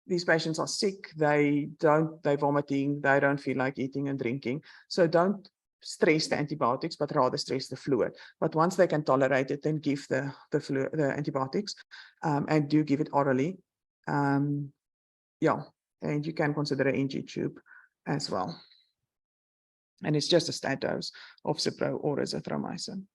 these patients are sick, they're vomiting, they don't feel like eating and drinking. So don't stress the antibiotics, but rather stress the fluid. But once they can tolerate it, then give the antibiotics and do give it orally. Yeah, and you can consider an NG tube as well. And it's just a stat dose of Cipro or azithromycin.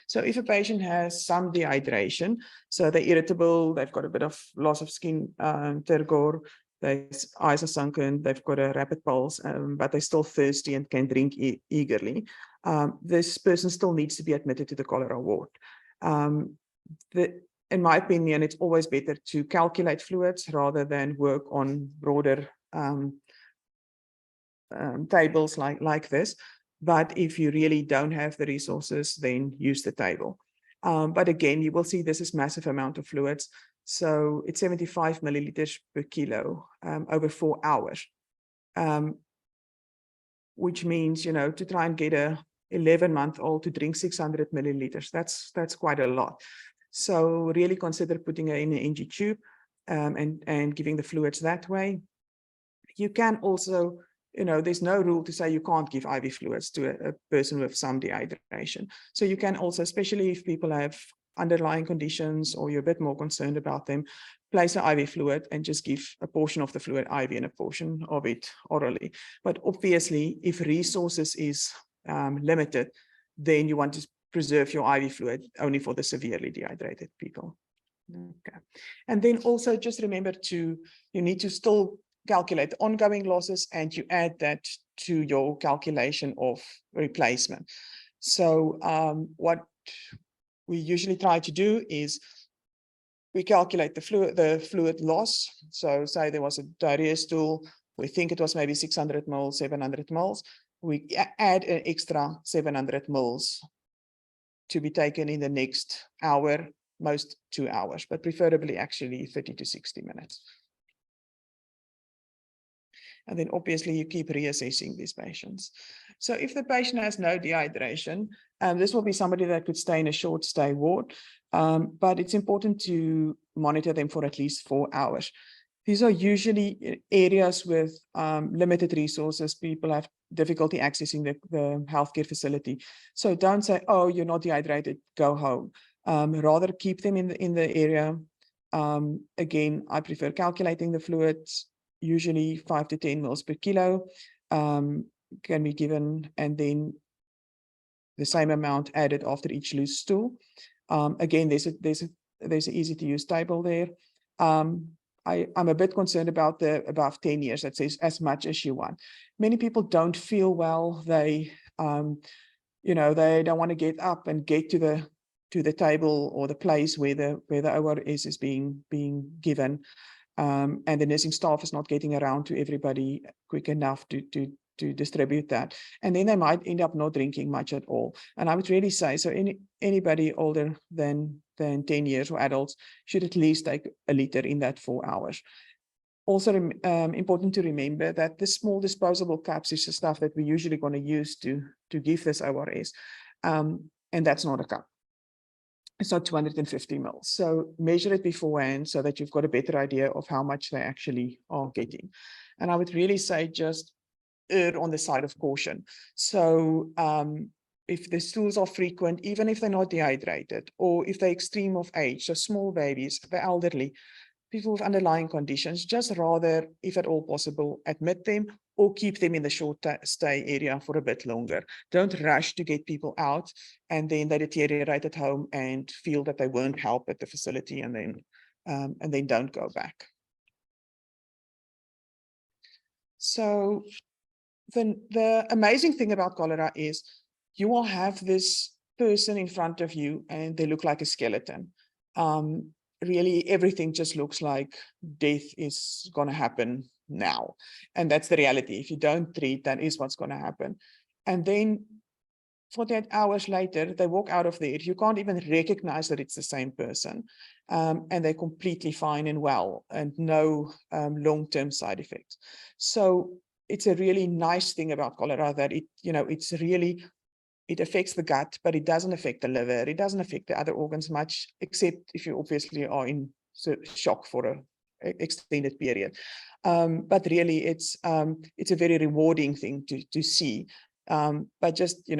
So if a patient has some dehydration, so they're irritable, they've got a bit of loss of skin turgor, their eyes are sunken, they've got a rapid pulse, but they're still thirsty and can drink eagerly, this person still needs to be admitted to the cholera ward. In my opinion, it's always better to calculate fluids rather than work on broader tables like this. But if you really don't have the resources, then use the table. But again, you will see this is massive amount of fluids. So it's 75 milliliters per kilo over 4 hours, which means, you know, to try and get a 11-month-old to drink 600 milliliters, that's quite a lot. So really consider putting it in an NG tube and giving the fluids that way. You can also, you know, there's no rule to say you can't give IV fluids to a person with some dehydration. So you can also, especially if people have underlying conditions or you're a bit more concerned about them, place an IV fluid and just give a portion of the fluid IV and a portion of it orally. But obviously, if resources is limited, then you want to preserve your IV fluid only for the severely dehydrated people. Okay. And then also just remember you need to still calculate the ongoing losses and you add that to your calculation of replacement. So what we usually try to do is we calculate the fluid loss. So say there was a diarrhea stool, we think it was maybe 600 ml, 700 ml. We add an extra 700 ml to be taken in the next hour, most 2 hours, but preferably actually 30 to 60 minutes. And then obviously you keep reassessing these patients. So if the patient has no dehydration, this will be somebody that could stay in a short stay ward, but it's important to monitor them for at least 4 hours. These are usually areas with limited resources. People have difficulty accessing the healthcare facility. So don't say, oh, you're not dehydrated, go home. Rather keep them in the area. Again, I prefer calculating the fluids, usually 5 to 10 mL per kilo can be given, and then the same amount added after each loose stool. Again, there's an easy to use table there. I'm a bit concerned about the above 10 years that says as much as you want. Many people don't feel well. They, they don't want to get up and get to the table or the place where the ORS is being given. And the nursing staff is not getting around to everybody quick enough to distribute that. And then they might end up not drinking much at all. And I would really say, so anybody older than 10 years or adults should at least take a liter in that 4 hours. Also important to remember that the small disposable cups is the stuff that we're usually going to use to give this ORS. And that's not a cup. It's not 250 ml. So measure it beforehand so that you've got a better idea of how much they actually are getting. And I would really say just err on the side of caution. So if the stools are frequent, even if they're not dehydrated, or if they're extreme of age, so small babies, the elderly, people with underlying conditions, just rather, if at all possible, admit them or keep them in the short stay area for a bit longer. Don't rush to get people out and then they deteriorate at home and feel that they won't help at the facility and then don't go back. So the amazing thing about cholera is you will have this person in front of you and they look like a skeleton. Really, everything just looks like death is going to happen now. And that's the reality. If you don't treat, that is what's going to happen. And then 48 hours later, they walk out of there. You can't even recognize that it's the same person. And they're completely fine and well and no long-term side effects. So it's a really nice thing about cholera that it affects the gut, but it doesn't affect the liver. It doesn't affect the other organs much, except if you obviously are in shock for an extended period. But really, it's a very rewarding thing to see. But just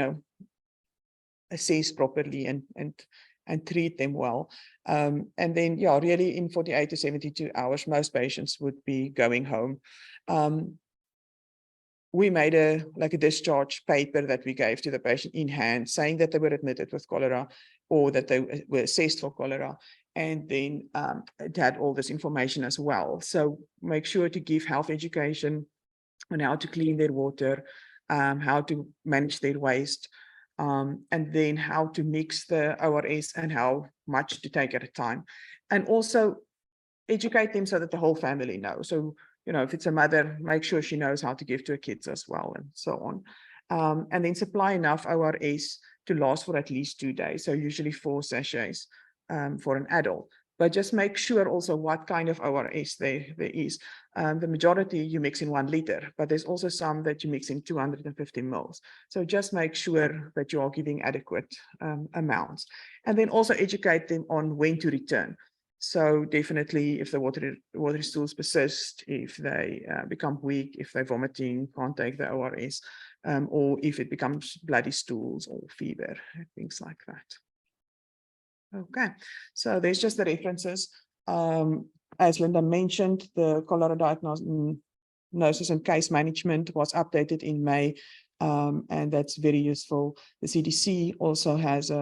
assess properly and treat them well. And then, yeah, really in 48 to 72 hours, most patients would be going home. We made a discharge paper that we gave to the patient in hand, saying that they were admitted with cholera or that they were assessed for cholera. And then it had all this information as well. So make sure to give health education on how to clean their water, how to manage their waste, and then how to mix the ORS and how much to take at a time. And also educate them so that the whole family knows. So if it's a mother, make sure she knows how to give to her kids as well, and so on. And then supply enough ORS to last for at least 2 days. So usually 4 sachets for an adult. But just make sure also what kind of ORS there is. The majority you mix in 1 liter, but there's also some that you mix in 250 ml. So just make sure that you are giving adequate amounts. And then also educate them on when to return. So definitely if the watery stools persist, if they become weak, if they're vomiting, can't take the ORS, or if it becomes bloody stools or fever, things like that. Okay, so there's just the references. As Linda mentioned, the cholera diagnosis and case management was updated in May, and that's very useful. The CDC also has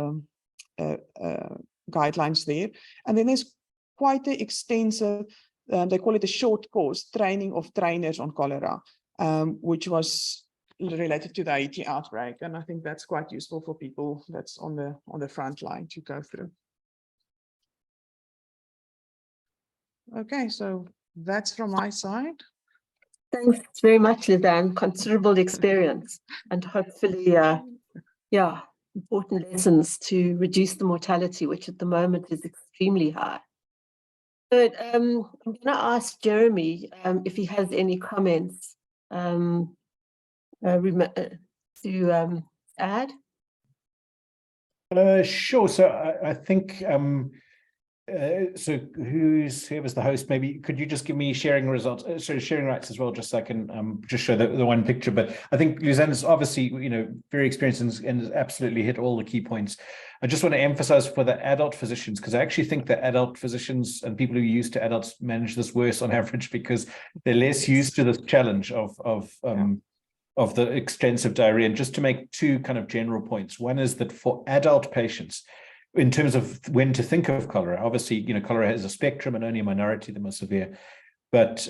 guidelines there. And then there's quite an extensive, they call it a short course, training of trainers on cholera, which was related to the Haiti outbreak. And I think that's quite useful for people that's on the front line to go through. Okay, so that's from my side. Thanks very much, Luzanne. Considerable experience, and hopefully, yeah, important lessons to reduce the mortality, which at the moment is extremely high. But I'm going to ask Jeremy if he has any comments to add. Sure. So I think so whoever's the host, maybe could you just give me sharing results, sharing rights as well, just so I can just show the one picture. But I think Luzanne is obviously, very experienced and has absolutely hit all the key points. I just want to emphasize for the adult physicians, because I actually think that adult physicians and people who are used to adults manage this worse on average, because they're less used to this challenge of the extensive diarrhea. And just to make two kind of general points. One is that for adult patients, in terms of when to think of cholera, obviously, cholera has a spectrum and only a minority of them are severe, but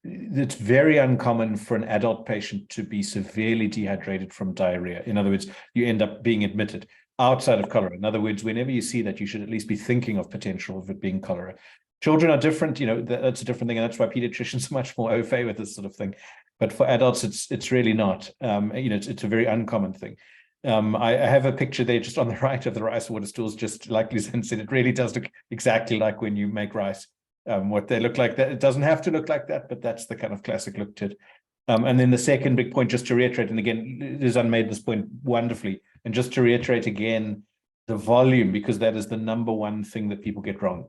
it's very uncommon for an adult patient to be severely dehydrated from diarrhea. In other words, you end up being admitted outside of cholera. In other words, whenever you see that, you should at least be thinking of potential of it being cholera. Children are different, that's a different thing, and that's why pediatricians are much more au fait with this sort of thing. But for adults, it's really not. It's a very uncommon thing. I have a picture there just on the right of the rice water stools, just like Luzanne said, it really does look exactly like when you make rice, what they look like. That it doesn't have to look like that, but that's the kind of classic look to it. And then the second big point, just to reiterate, and again, Luzanne made this point wonderfully, and just to reiterate again, the volume, because that is the number one thing that people get wrong.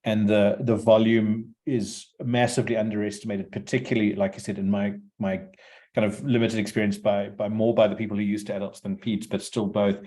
And the volume is massively underestimated, particularly, like I said, in my kind of limited experience by the people who are used to adults than peds, but still both.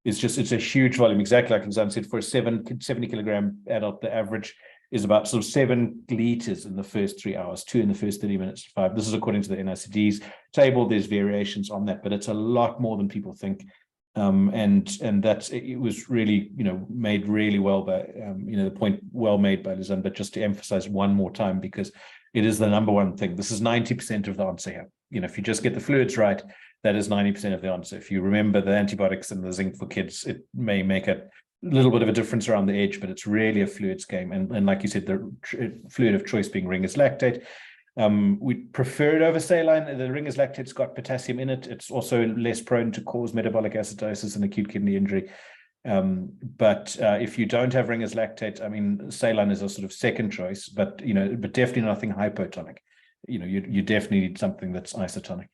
It's a huge volume, exactly like Luzanne said. For a 70 kilogram adult, the average is about sort of 7 liters in the first 3 hours, 2 in the first 30 minutes, 5. This is according to the NICD's table. There's variations on that, but it's a lot more than people think. And it was really, made really well by, the point well made by Luzanne, but just to emphasize one more time, because it is the number one thing. This is 90% of the answer here. If you just get the fluids right, that is 90% of the answer. If you remember the antibiotics and the zinc for kids, it may make a little bit of a difference around the edge, but it's really a fluids game. And like you said, the fluid of choice being Ringer's lactate. We prefer it over saline. The Ringer's lactate's got potassium in it. It's also less prone to cause metabolic acidosis and acute kidney injury. But if you don't have Ringer's lactate, I mean, saline is a sort of second choice, but definitely nothing hypotonic. You definitely need something that's isotonic.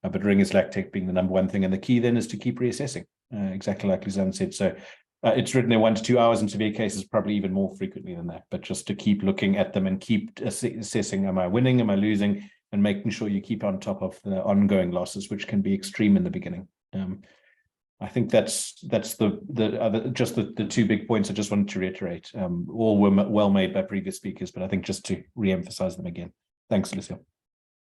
But Ringer's lactate being the number one thing, and the key then is to keep reassessing, exactly like Luzanne said. So it's written there 1 to 2 hours, in severe cases probably even more frequently than that, but just to keep looking at them and keep assessing, am I winning, am I losing, and making sure you keep on top of the ongoing losses, which can be extreme in the beginning. I think that's the two big points I just wanted to reiterate. All were well made by previous speakers, but I think just to re-emphasize them again. Thanks, Lucille.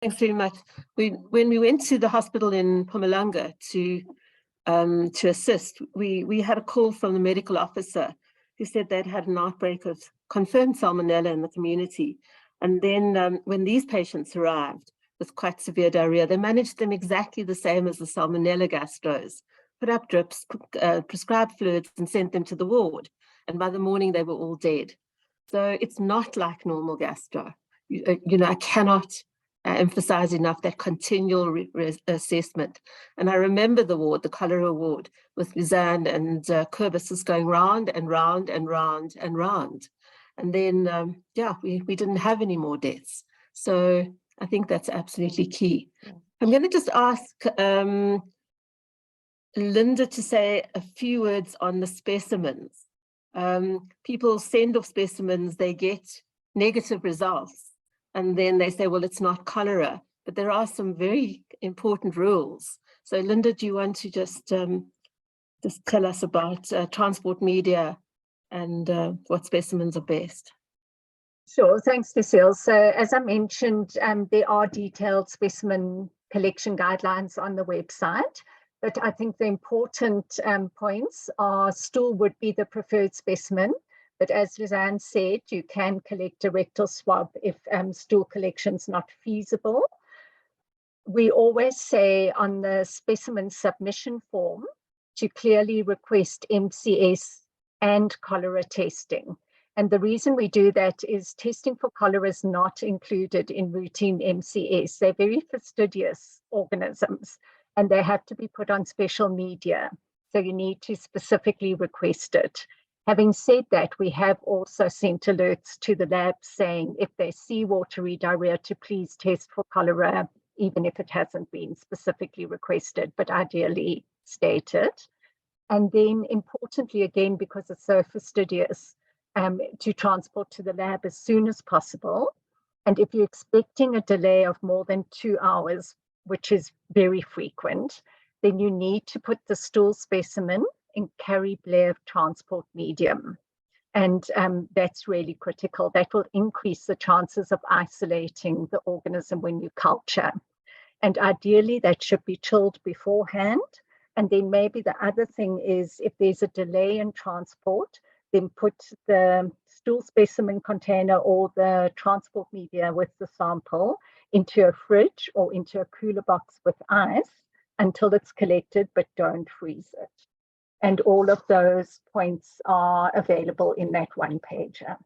Thanks very much. When we went to the hospital in Mpumalanga to assist, we had a call from the medical officer who said they'd had an outbreak of confirmed salmonella in the community. And then when these patients arrived with quite severe diarrhea, they managed them exactly the same as the salmonella gastros, put up drips, prescribed fluids, and sent them to the ward. And by the morning, they were all dead. So it's not like normal gastro. I cannot emphasize enough that continual assessment. And I remember the ward, the cholera ward, with Luzanne and Kerbis was going round and round and round and round. And then, we didn't have any more deaths. So I think that's absolutely key. I'm going to just ask Linda to say a few words on the specimens. People send off specimens, they get negative results, and then they say, well, it's not cholera, but there are some very important rules. So Linda, do you want to just tell us about transport media and what specimens are best? Sure, thanks, Lucille. So as I mentioned, there are detailed specimen collection guidelines on the website, but I think the important points are stool would be the preferred specimen. But as Luzanne said, you can collect a rectal swab if stool collection is not feasible. we always say on the specimen submission form to clearly request MCS and cholera testing. And the reason we do that is testing for cholera is not included in routine MCS. They're very fastidious organisms and they have to be put on special media. So you need to specifically request it. Having said that, we have also sent alerts to the lab saying if they see watery diarrhea to please test for cholera, even if it hasn't been specifically requested, but ideally stated. And then importantly, again, because it's so fastidious, to transport to the lab as soon as possible. And if you're expecting a delay of more than 2 hours, which is very frequent, then you need to put the stool specimen in Carey-Blair transport medium. And that's really critical. That will increase the chances of isolating the organism when you culture. And ideally, that should be chilled beforehand. And then maybe the other thing is if there's a delay in transport, then put the stool specimen container or the transport media with the sample into a fridge or into a cooler box with ice until it's collected, but don't freeze it. And all of those points are available in that one pager.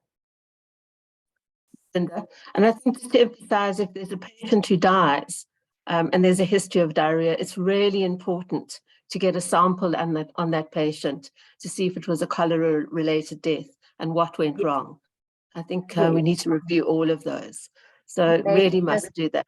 And I think just to emphasize, if there's a patient who dies and there's a history of diarrhea, it's really important to get a sample on that patient to see if it was a cholera-related death and what went wrong. I think we need to review all of those. So really must do that.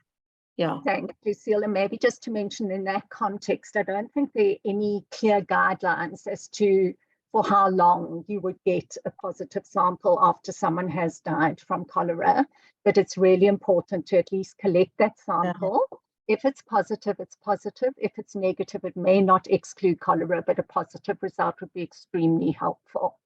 Yeah. Thanks, Lucille. And maybe just to mention in that context, I don't think there are any clear guidelines as to for how long you would get a positive sample after someone has died from cholera, but it's really important to at least collect that sample. Yeah. If it's positive, it's positive. If it's negative, it may not exclude cholera, but a positive result would be extremely helpful.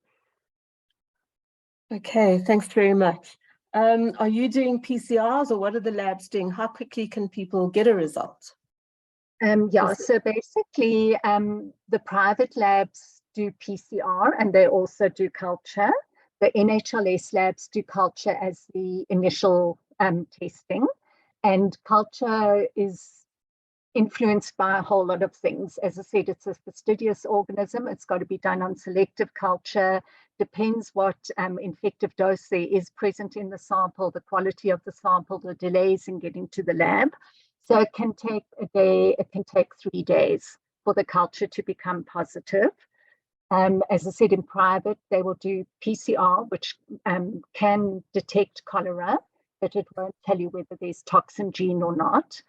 Okay, thanks very much. Are you doing PCRs or what are the labs doing? How quickly can people get a result? Yeah, so basically the private labs do PCR and they also do culture. The NHLS labs do culture as the initial testing. And culture is influenced by a whole lot of things. As I said, it's a fastidious organism. It's got to be done on selective culture. Depends what infective dose there is present in the sample, the quality of the sample, the delays in getting to the lab. So it can take a day, it can take 3 days for the culture to become positive. As I said, in private, they will do PCR, which can detect cholera, but it won't tell you whether there's toxin gene or not.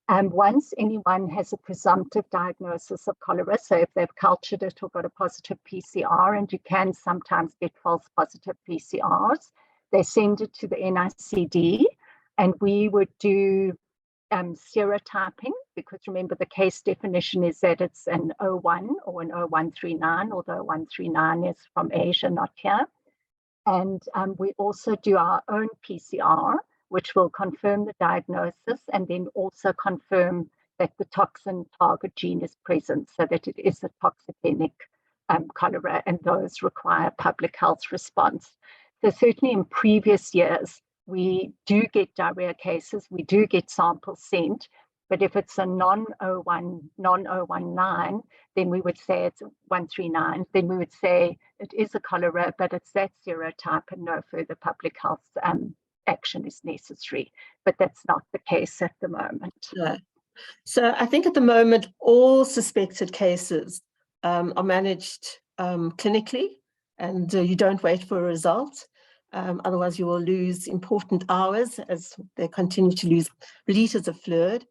Once anyone has a presumptive diagnosis of cholera, so if they've cultured it or got a positive PCR, and you can sometimes get false positive PCRs, they send it to the NICD, and we would do serotyping, because remember the case definition is that it's an O1 or an O139, although 139 is from Asia, not here. And we also do our own PCR, which will confirm the diagnosis and then also confirm that the toxin target gene is present so that it is a toxigenic cholera, and those require public health response. So certainly in previous years, we do get diarrhea cases, we do get samples sent, but if it's a non-O1, non-019, then we would say it's 139, then we would say it is a cholera, but it's that serotype and no further public health action is necessary. But that's not the case at the moment. No. So I think at the moment, all suspected cases are managed clinically, and you don't wait for a result. Otherwise, you will lose important hours as they continue to lose liters of fluid.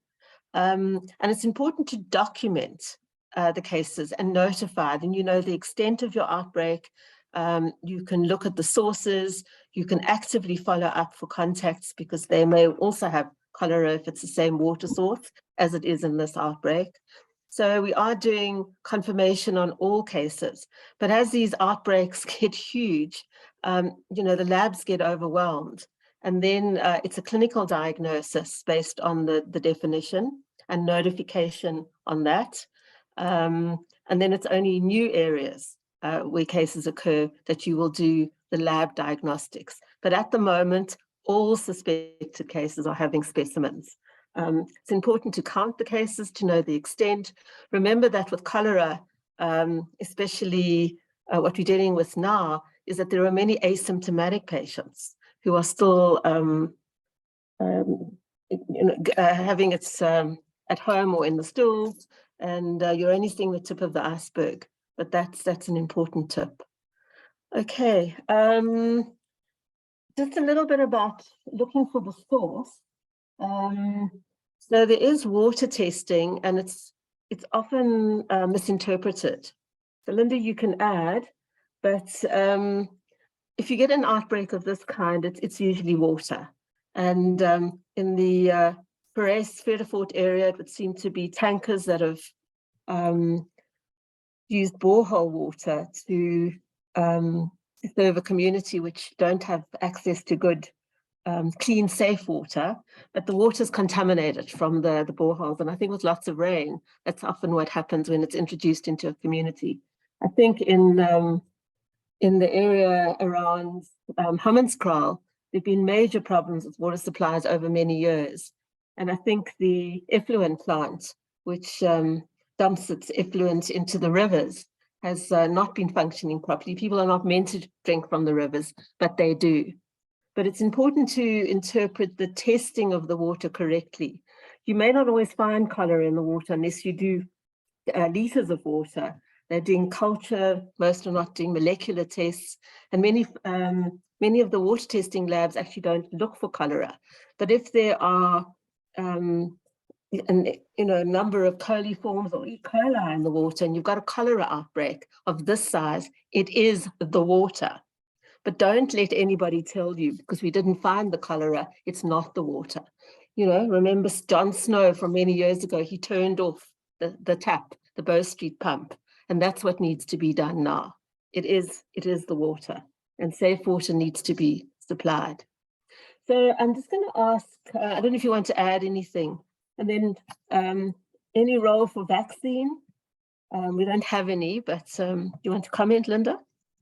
And it's important to document the cases and notify. Then you know the extent of your outbreak. You can look at the sources. You can actively follow up for contacts because they may also have cholera if it's the same water source as it is in this outbreak. So we are doing confirmation on all cases. But as these outbreaks get huge, the labs get overwhelmed. And then it's a clinical diagnosis based on the definition and notification on that. And then it's only new areas where cases occur that you will do the lab diagnostics. But at the moment, all suspected cases are having specimens It's important to count the cases, to know the extent. Remember that with cholera, especially what we're dealing with now, is that there are many asymptomatic patients who are still having it at home or in the stools, and you're only seeing the tip of the iceberg, but that's an important tip. Okay, just a little bit about looking for the source. So there is water testing, and it's often misinterpreted. So Linda, you can add, but if you get an outbreak of this kind, it's usually water. And in the Parys-Vredefort area, it would seem to be tankers that have used borehole water to serve a community which don't have access to good, clean, safe water, but the water is contaminated from the boreholes. And I think with lots of rain, that's often what happens when it's introduced into a community. I think in the area around Hammanskraal, there have been major problems with water supplies over many years. And I think the effluent plant, which dumps its effluent into the rivers, has not been functioning properly. People are not meant to drink from the rivers, but they do. But it's important to interpret the testing of the water correctly. You may not always find cholera in the water unless you do liters of water. They're doing culture, most are not doing molecular tests, and many of the water testing labs actually don't look for cholera. But if there are a number of coliforms or E. coli in the water, and you've got a cholera outbreak of this size, it is the water. But don't let anybody tell you, because we didn't find the cholera, it's not the water. You know, remember John Snow from many years ago, he turned off the tap, the Bow Street pump, and that's what needs to be done now. It is the water, and safe water needs to be supplied. So I'm just going to ask, I don't know if you want to add anything, and then any role for vaccine? We don't have any, but you want to comment, Linda?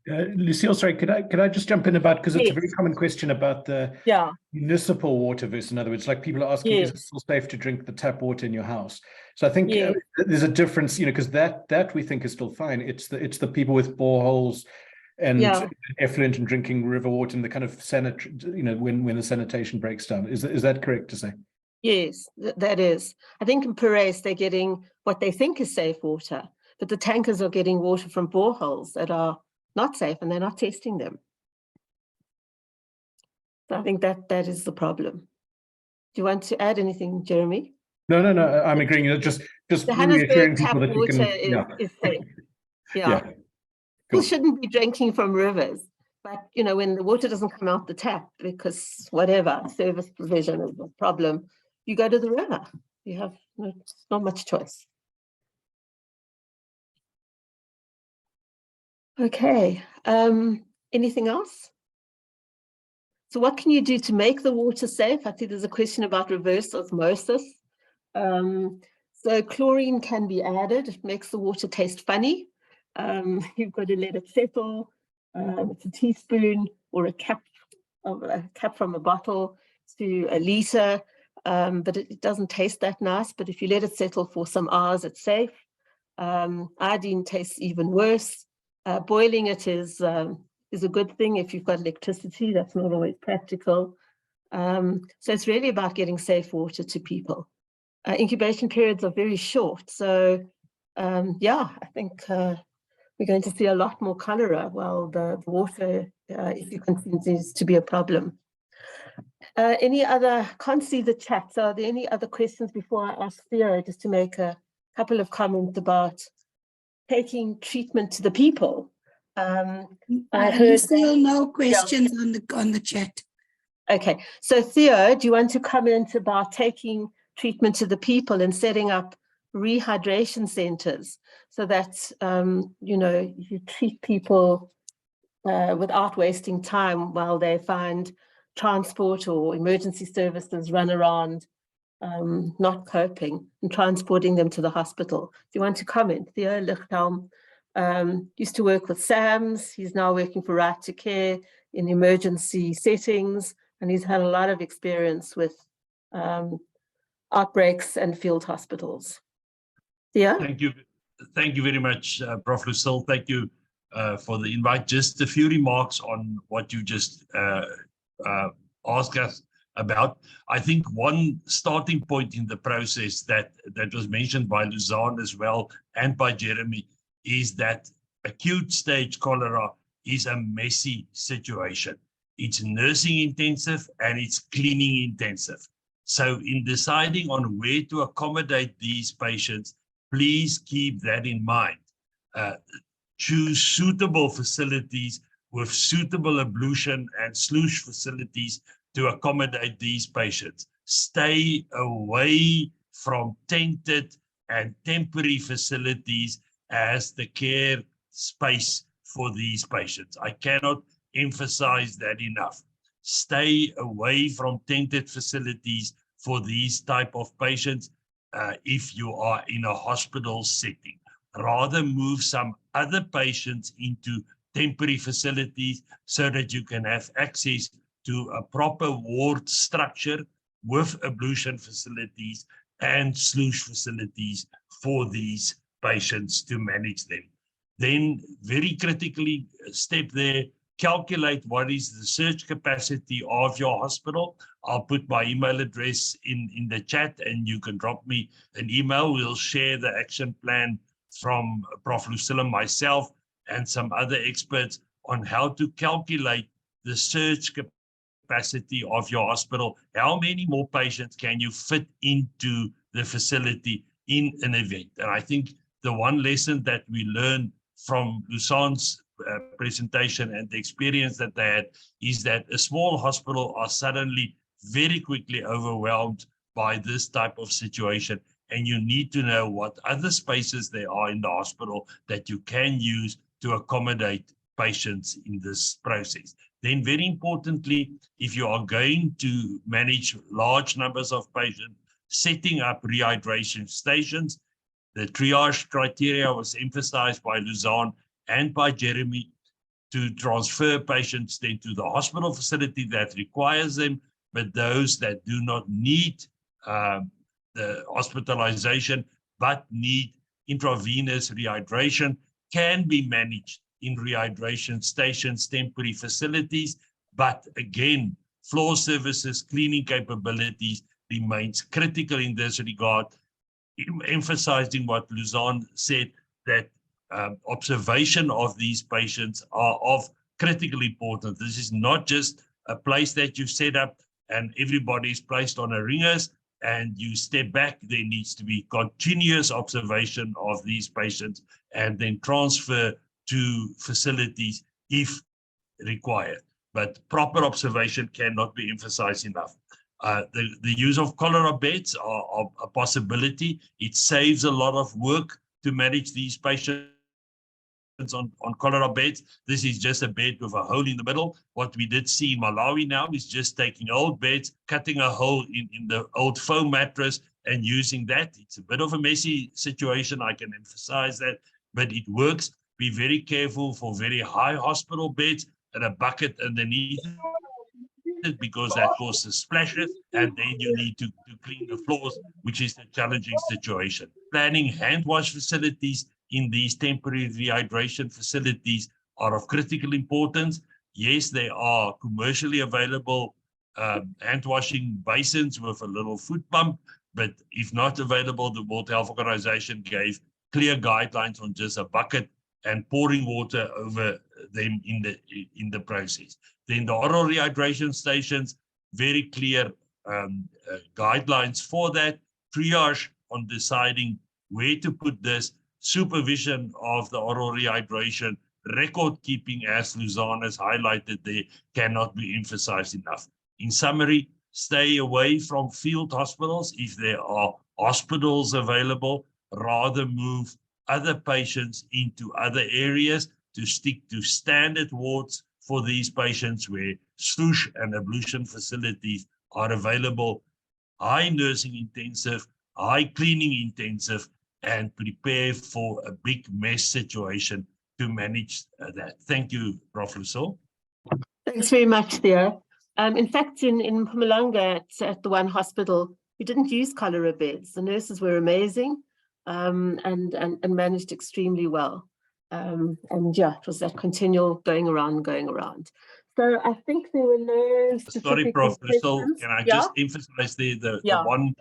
Lucille, sorry, could I just jump in about, because it's a very Yes. common question about the municipal water versus, in other words, like people are asking, is it still safe to drink the tap water in your house? So I think there's a difference, you know, because that we think is still fine. It's the people with boreholes and effluent and drinking river water and the kind of sanitary, you know, when the sanitation breaks down. Is that correct to say? Yes, that is. I think in Parys they're getting what they think is safe water, but the tankers are getting water from boreholes that are not safe, and they're not testing them. So I think that is the problem. Do you want to add anything, Jeremy? No, I'm agreeing. Just the reassuring Johannesburg tap people that you water can, is safe. Cool. People shouldn't be drinking from rivers, but you know, when the water doesn't come out the tap because whatever service provision is a problem, you go to the river. You have not much choice. Okay, anything else? So what can you do to make the water safe? I think there's a question about reverse osmosis. So chlorine can be added. It makes the water taste funny. You've got to let it settle. It's a teaspoon or a cap from a bottle to a liter, but it doesn't taste that nice. But if you let it settle for some hours, it's safe. Iodine tastes even worse. Boiling it is a good thing if you've got electricity. That's not always practical. So it's really about getting safe water to people. Incubation periods are very short. So I think we're going to see a lot more cholera while the water issue continues to be a problem. Any other, can't see the chat. So are there any other questions before I ask Theo just to make a couple of comments about taking treatment to the people? I heard still no questions on the chat. Okay, so Theo, do you want to comment about taking treatment to the people and setting up rehydration centers so that you know, you treat people without wasting time while they find transport or emergency services run around not coping and transporting them to the hospital? Do you want to comment? Theo Lichthelm used to work with SAMS. He's now working for Right to Care in emergency settings, and he's had a lot of experience with outbreaks and field hospitals. Yeah. Thank you very much, Prof. Lucille. Thank you for the invite. Just a few remarks on what you just asked us about. I think one starting point in the process that was mentioned by Luzanne as well and by Jeremy is that acute stage cholera is a messy situation. It's nursing intensive and it's cleaning intensive. So in deciding on where to accommodate these patients, please keep that in mind. Choose suitable facilities with suitable ablution and sluice facilities to accommodate these patients. Stay away from tented and temporary facilities as the care space for these patients. I cannot emphasize that enough. Stay away from tented facilities for these type of patients if you are in a hospital setting. Rather move some other patients into temporary facilities so that you can have access to a proper ward structure with ablution facilities and sluice facilities for these patients to manage them. Then very critically, step there, calculate what is the surge capacity of your hospital. I'll put my email address in the chat and you can drop me an email. We'll share the action plan from Prof. Lucille and myself and some other experts on how to calculate the surge capacity of your hospital. How many more patients can you fit into the facility in an event? And I think the one lesson that we learned from Luzanne's presentation and the experience that they had is that a small hospital are suddenly very quickly overwhelmed by this type of situation. And you need to know what other spaces there are in the hospital that you can use to accommodate patients in this process. Then very importantly, if you are going to manage large numbers of patients, setting up rehydration stations. The triage criteria was emphasized by Luzanne and by Jeremy to transfer patients then to the hospital facility that requires them, but those that do not need the hospitalization but need intravenous rehydration can be managed in rehydration stations, temporary facilities. But again, floor services, cleaning capabilities remains critical in this regard, emphasizing what Luzanne said, that observation of these patients are of critical importance. This is not just a place that you set up and everybody is placed on a ringers and you step back. There needs to be continuous observation of these patients and then transfer to facilities if required. But proper observation cannot be emphasized enough. The use of cholera beds are a possibility. It saves a lot of work to manage these patients on cholera beds. This is just a bed with a hole in the middle. What we did see in Malawi now is just taking old beds, cutting a hole in the old foam mattress and using that. It's a bit of a messy situation, I can emphasize that, but it works. Be very careful for very high hospital beds and a bucket underneath it, because that causes splashes and then you need to clean the floors, which is a challenging situation. Planning hand wash facilities in these temporary rehydration facilities are of critical importance. Yes, there are commercially available hand washing basins with a little foot pump, but if not available, the World Health Organization gave clear guidelines on just a bucket and pouring water over them in the process. Then the oral rehydration stations, very clear guidelines for that. Triage on deciding where to put this, supervision of the oral rehydration, record keeping, as Luzanne has highlighted there, cannot be emphasized enough. In summary, stay away from field hospitals. If there are hospitals available, rather move other patients into other areas to stick to standard wards for these patients where sluice and ablution facilities are available, high nursing intensive, high cleaning intensive, and prepare for a big mess situation to manage that. Thank you, Prof. Lucille. Thanks very much, Theo. In fact, in Mpumalanga, at the one hospital, we didn't use cholera beds. The nurses were amazing and managed extremely well. And yeah, it was that continual going around. So I think there were no specific Sorry, Prof. Lucille, questions. can I Yeah? just emphasize the Yeah. one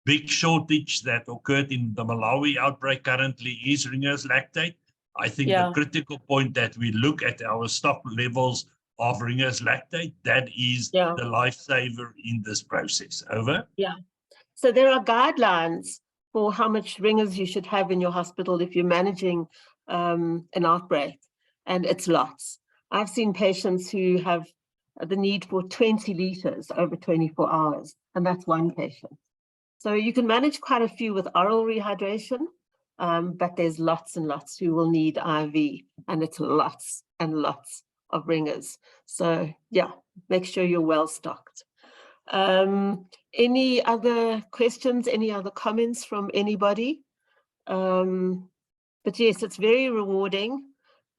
big shortage that occurred in the Malawi outbreak currently is Ringer's lactate. I think Yeah. the critical point that we look at our stock levels of Ringer's lactate, that is Yeah. the lifesaver in this process. Over. Yeah. So there are guidelines for how much Ringers you should have in your hospital if you're managing an outbreak, and it's lots. I've seen patients who have the need for 20 liters over 24 hours, and that's one patient. So you can manage quite a few with oral rehydration, but there's lots and lots who will need IV, and it's lots and lots of Ringers. So yeah, make sure you're well stocked. Any other questions, any other comments from anybody? But yes, it's very rewarding.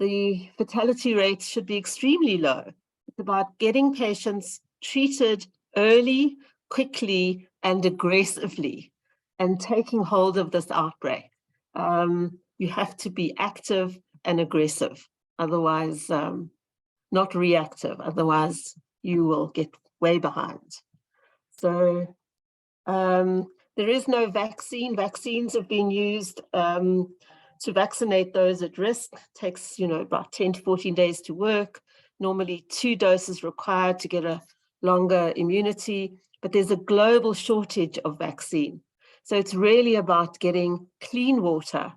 The fatality rates should be extremely low. It's about getting patients treated early, quickly, and aggressively, and taking hold of this outbreak. You have to be active and aggressive, otherwise, not reactive, otherwise you will get way behind. So there is no vaccine. Vaccines have been used to vaccinate those at risk. Takes, about 10 to 14 days to work. Normally 2 doses required to get a longer immunity, but there's a global shortage of vaccine. So it's really about getting clean water,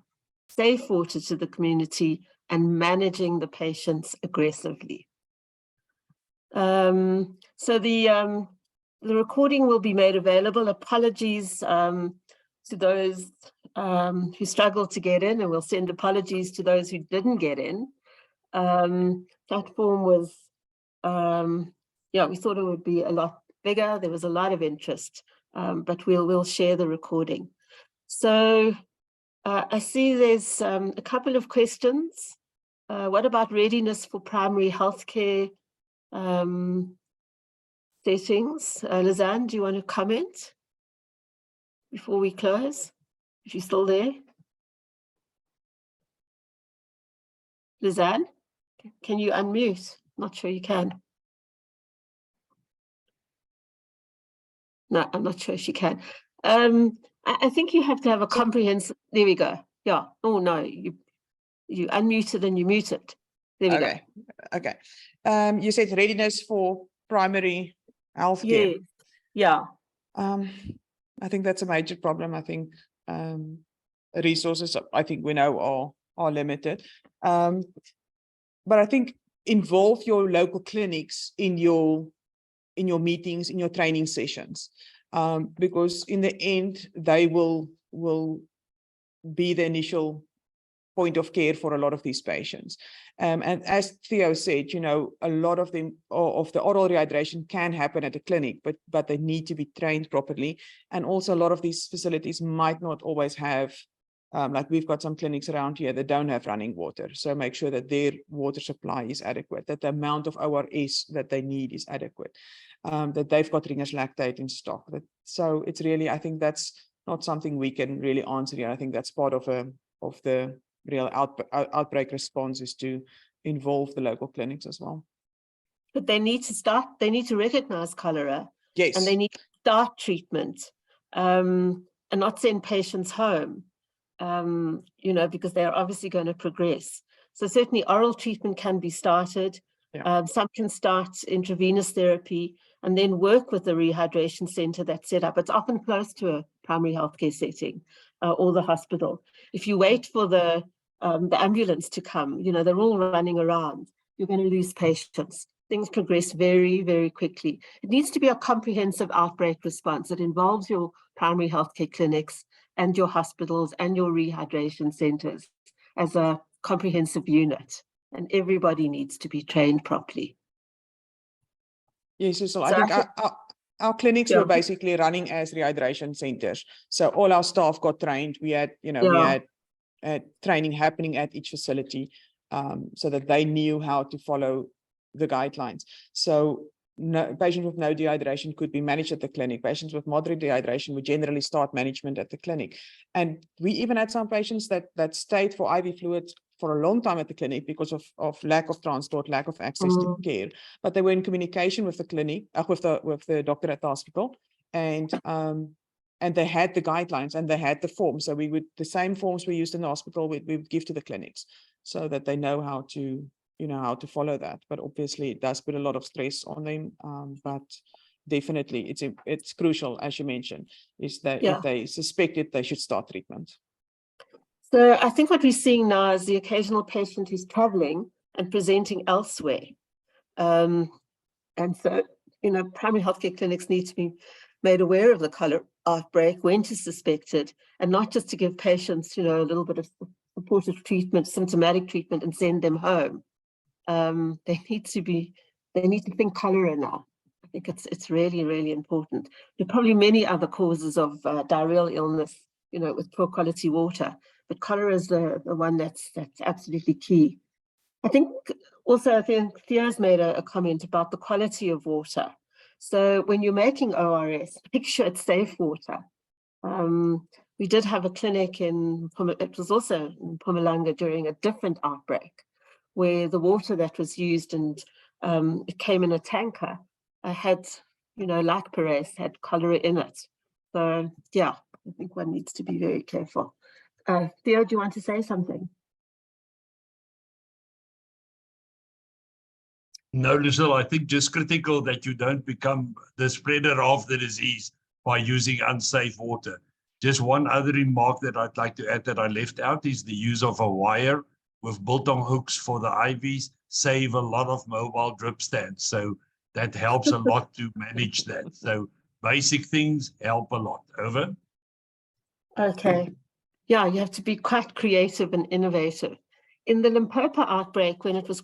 safe water to the community and managing the patients aggressively. So the recording will be made available. Apologies to those who struggled to get in, and we'll send apologies to those who didn't get in. Platform was, we thought it would be a lot bigger. There was a lot of interest, but we'll share the recording. So I see there's a couple of questions. What about readiness for primary healthcare settings? Luzanne, do you want to comment before we close? If you're still there. Luzanne, can you unmute? Not sure you can. No, I'm not sure she can. I think you have to have a comprehensive, there we go. Yeah, oh no, you unmuted and you muted. There we go. Okay. You said readiness for primary healthcare. Yeah. I think that's a major problem. I think resources, I think we know are limited. But I think involve your local clinics in your meetings, in your training sessions, because in the end they will be the initial point of care for a lot of these patients. And as Theo said, a lot of the oral rehydration can happen at a clinic, but they need to be trained properly. And also a lot of these facilities might not always have, like we've got some clinics around here that don't have running water. So make sure that their water supply is adequate, that the amount of ORS that they need is adequate, that they've got Ringer's lactate in stock. So it's really, I think that's not something we can really answer here. I think that's part of the real outbreak response, is to involve the local clinics as well. But they need to recognize cholera. Yes. And they need to start treatment and not send patients home, because they're obviously going to progress. So certainly oral treatment can be started. Yeah. Some can start intravenous therapy and then work with the rehydration center that's set up. It's often close to a primary healthcare setting or the hospital. If you wait for the ambulance to come, they're all running around, you're going to lose patients. Things progress very, very quickly. It needs to be a comprehensive outbreak response that involves your primary healthcare clinics and your hospitals and your rehydration centers as a comprehensive unit. And everybody needs to be trained properly. Yes, so I think our clinics were basically running as rehydration centers. So all our staff got trained. We had, we had training happening at each facility, so that they knew how to follow the guidelines. So patients with no dehydration could be managed at the clinic. Patients with moderate dehydration would generally start management at the clinic. And we even had some patients that stayed for IV fluids for a long time at the clinic because of lack of transport, lack of access to care. But they were in communication with the clinic, with the doctor at the hospital, and they had the guidelines and they had the forms. So the same forms we used in the hospital, we would give to the clinics so that they know how to follow that. But obviously it does put a lot of stress on them. But definitely it's crucial, as you mentioned, is that if they suspect it, they should start treatment. So I think what we're seeing now is the occasional patient who's traveling and presenting elsewhere. And so, primary healthcare clinics need to be made aware of the cholera outbreak, when to suspect it, and not just to give patients, a little bit of supportive treatment, symptomatic treatment, and send them home. They need to think cholera now. I think it's really, really important. There are probably many other causes of diarrheal illness, with poor quality water, but cholera is the one that's absolutely key. I think Theo's made a comment about the quality of water. So when you're making ORS, make sure it's safe water. We did have a clinic it was also in Mpumalanga during a different outbreak, where the water that was used and it came in a tanker had, like Perez, had cholera in it. So yeah, I think one needs to be very careful. Theo, do you want to say something? No, Lucille, I think just critical that you don't become the spreader of the disease by using unsafe water. Just one other remark that I'd like to add that I left out is the use of a wire with biltong hooks for the IVs save a lot of mobile drip stands. So that helps a lot to manage that. So basic things help a lot. Over. Okay. Yeah, you have to be quite creative and innovative. In the Limpopo outbreak, when it was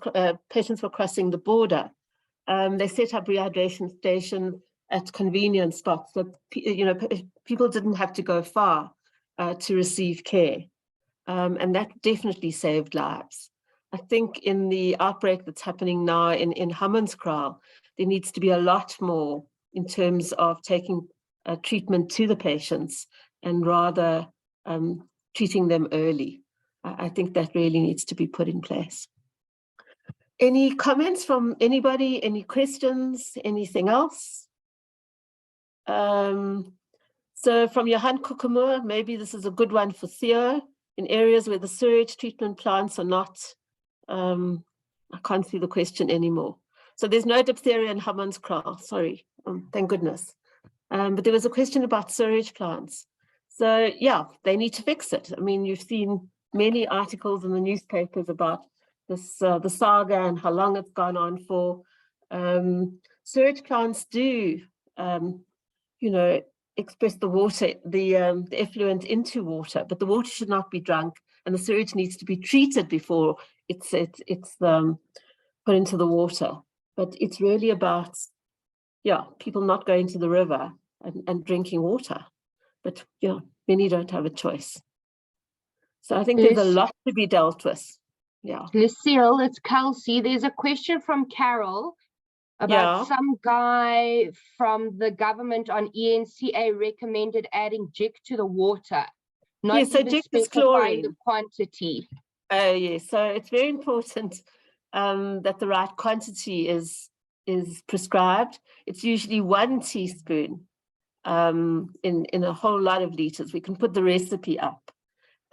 patients were crossing the border, they set up rehydration stations at convenient spots so people didn't have to go far to receive care, and that definitely saved lives. I think in the outbreak that's happening now in Hammanskraal, there needs to be a lot more in terms of taking treatment to the patients and rather treating them early. I think that really needs to be put in place. Any comments from anybody? Any questions? Anything else? So from Johan Kukumur, maybe this is a good one for Theo. In areas where the sewage treatment plants are not, I can't see the question anymore. So there's no diphtheria in Hammanskraal, sorry, thank goodness. But there was a question about sewage plants. So yeah, they need to fix it. I mean, you've seen many articles in the newspapers about this, the saga and how long it's gone on for. Sewage plants do, express the water, the effluent into water, but the water should not be drunk, and the sewage needs to be treated before it's put into the water. But it's really about, people not going to the river and drinking water. But many don't have a choice. So I think there's a lot to be dealt with. Yeah. Lucille, it's Kelsey. There's a question from Carol about some guy from the government on ENCA recommended adding jig to the water, not so even jig is specifying chlorine. the quantity. Oh yes, so it's very important that the right quantity is prescribed. It's usually 1 teaspoon in a whole lot of liters. We can put the recipe up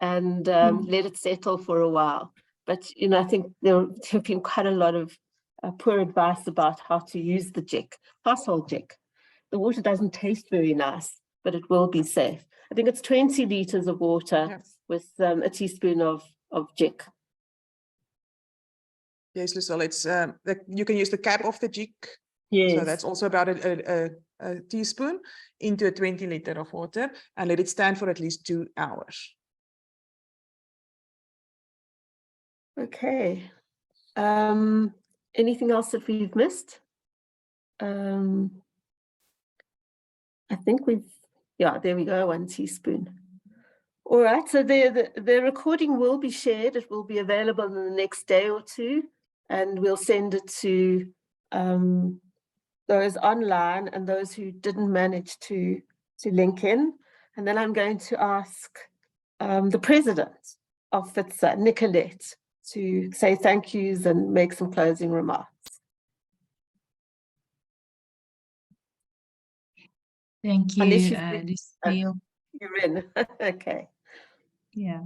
and let it settle for a while. But I think there have been quite a lot of poor advice about how to use the jig, household jig. The water doesn't taste very nice, but it will be safe. I think it's 20 liters of water with a teaspoon of jig. Yes, Lucille, it's you can use the cap of the jig. Yes. So that's also about a teaspoon into a 20 liter of water and let it stand for at least 2 hours. Okay. Anything else that we've missed? I think there we go, 1 teaspoon. All right, so the recording will be shared. It will be available in the next day or two, and we'll send it to the those online and those who didn't manage to link in. And then I'm going to ask the president of Idssa, Nicolette, to say thank yous and make some closing remarks. Thank you, Unless Lucille. You're in. Okay. Yeah.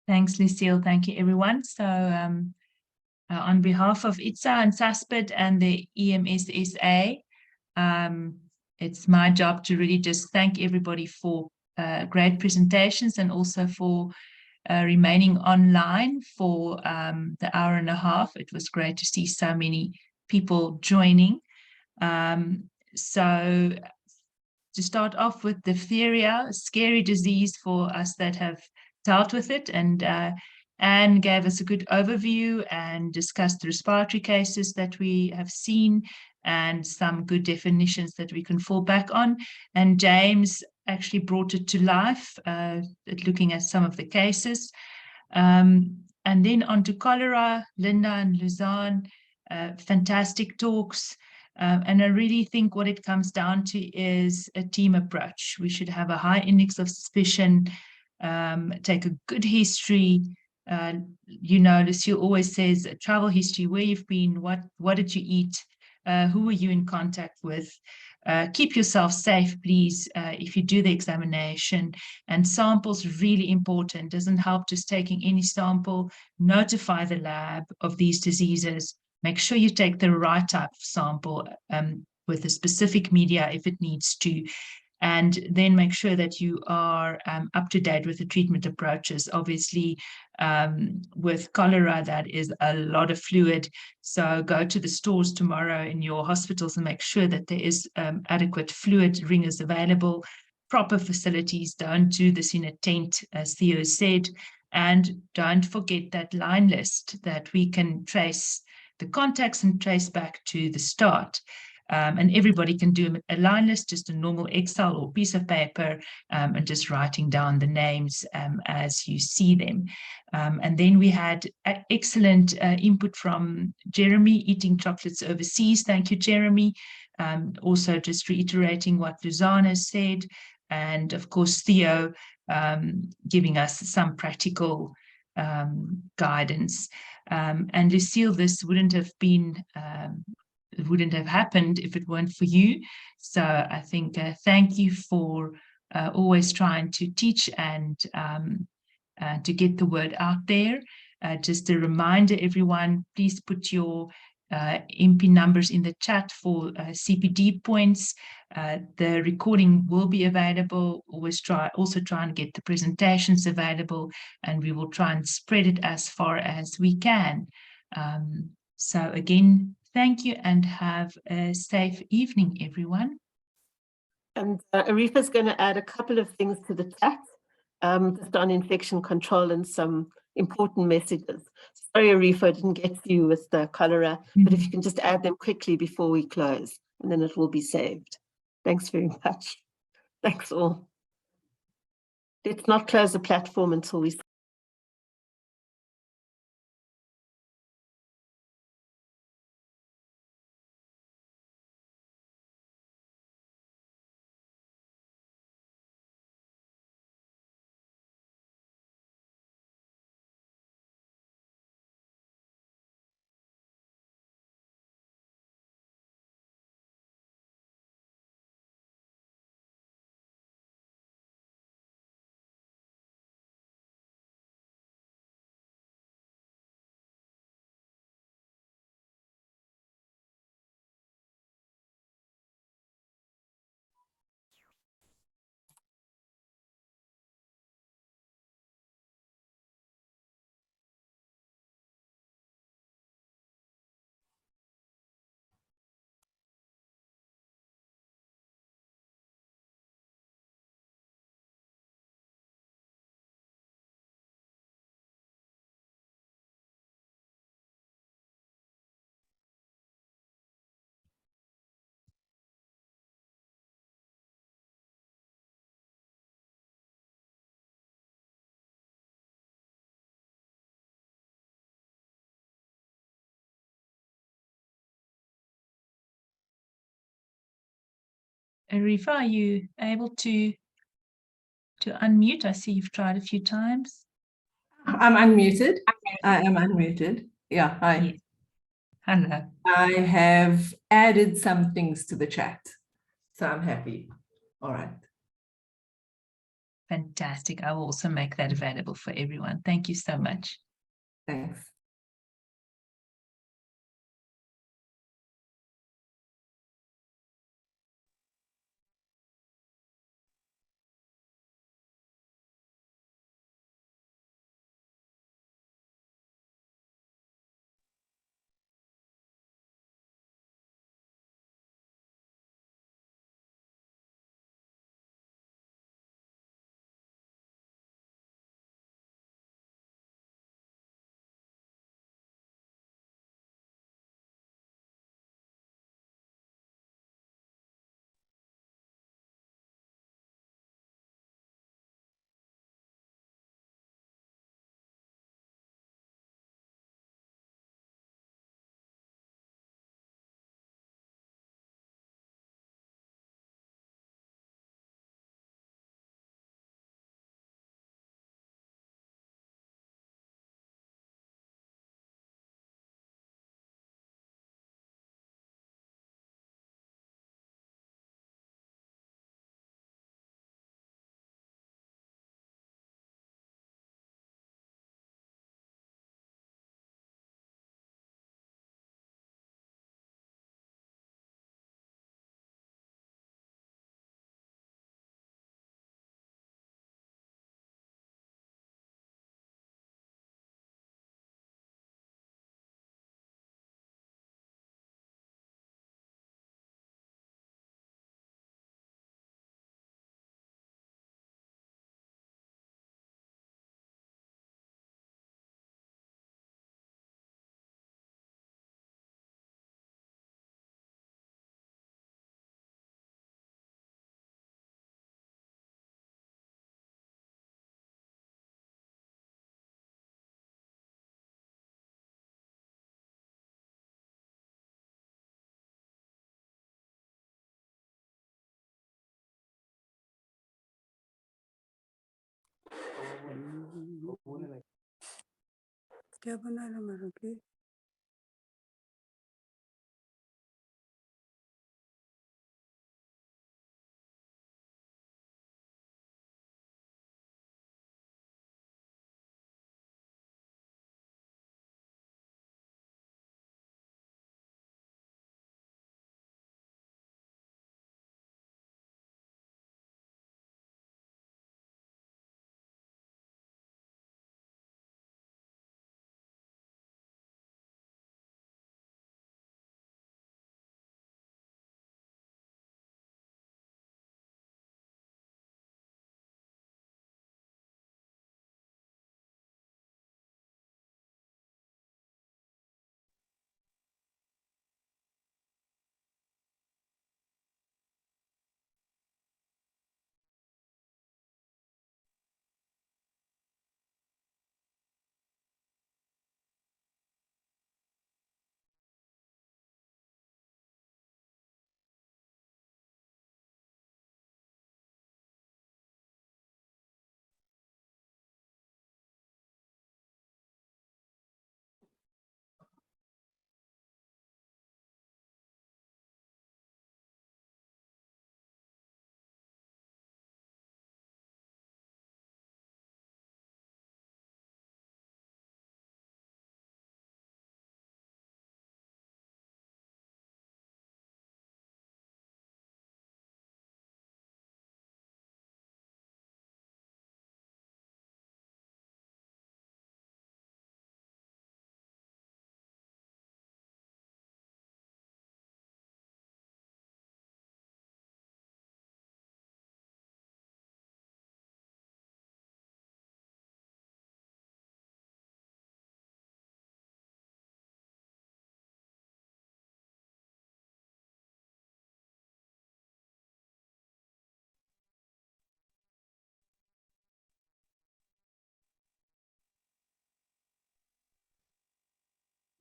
Thanks, Lucille. Thank you, everyone. So on behalf of Idssa and Saspid and the EMSSA, it's my job to really just thank everybody for great presentations and also for remaining online for the hour and a half. It was great to see so many people joining. So to start off with diphtheria, a scary disease for us that have dealt with it, and Anne gave us a good overview and discussed the respiratory cases that we have seen and some good definitions that we can fall back on. And James actually brought it to life, looking at some of the cases. And then on to cholera, Linda and Luzanne, fantastic talks. And I really think what it comes down to is a team approach. We should have a high index of suspicion, take a good history. Lucille always says travel history, where you've been, what did you eat, who were you in contact with. Keep yourself safe, please, if you do the examination. And samples really important. Doesn't help just taking any sample. Notify the lab of these diseases. Make sure you take the right type of sample with a specific media if it needs to. And then make sure that you are up to date with the treatment approaches. Obviously, with cholera, that is a lot of fluid. So go to the stores tomorrow in your hospitals and make sure that there is adequate fluid ringers available, proper facilities. Don't do this in a tent, as Theo said. And don't forget that line list that we can trace the contacts and trace back to the start. And everybody can do a line list, just a normal Excel or piece of paper, and just writing down the names as you see them. And then we had excellent input from Jeremy, eating chocolates overseas. Thank you, Jeremy. Also just reiterating what Luzanne has said. And of course, Theo giving us some practical guidance. And Lucille, this wouldn't have been, it wouldn't have happened if it weren't for you. So I think thank you for always trying to teach and to get the word out there. Just a reminder, everyone, please put your MP numbers in the chat for CPD points. The recording will be available. Also try and get the presentations available, and we will try and spread it as far as we can. So again, thank you and have a safe evening, everyone. And Arifa is going to add a couple of things to the chat, just on infection control and some important messages. Sorry, Arifa, I didn't get to you with the cholera, but if you can just add them quickly before we close, and then it will be saved. Thanks very much. Thanks all. Let's not close the platform until we Arifa, are you able to unmute? I see you've tried a few times. I'm unmuted. I am unmuted. Yeah, hi. Yes. Hello. I have added some things to the chat, so I'm happy. All right. Fantastic. I will also make that available for everyone. Thank you so much. Thanks.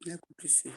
Ya kuplisi.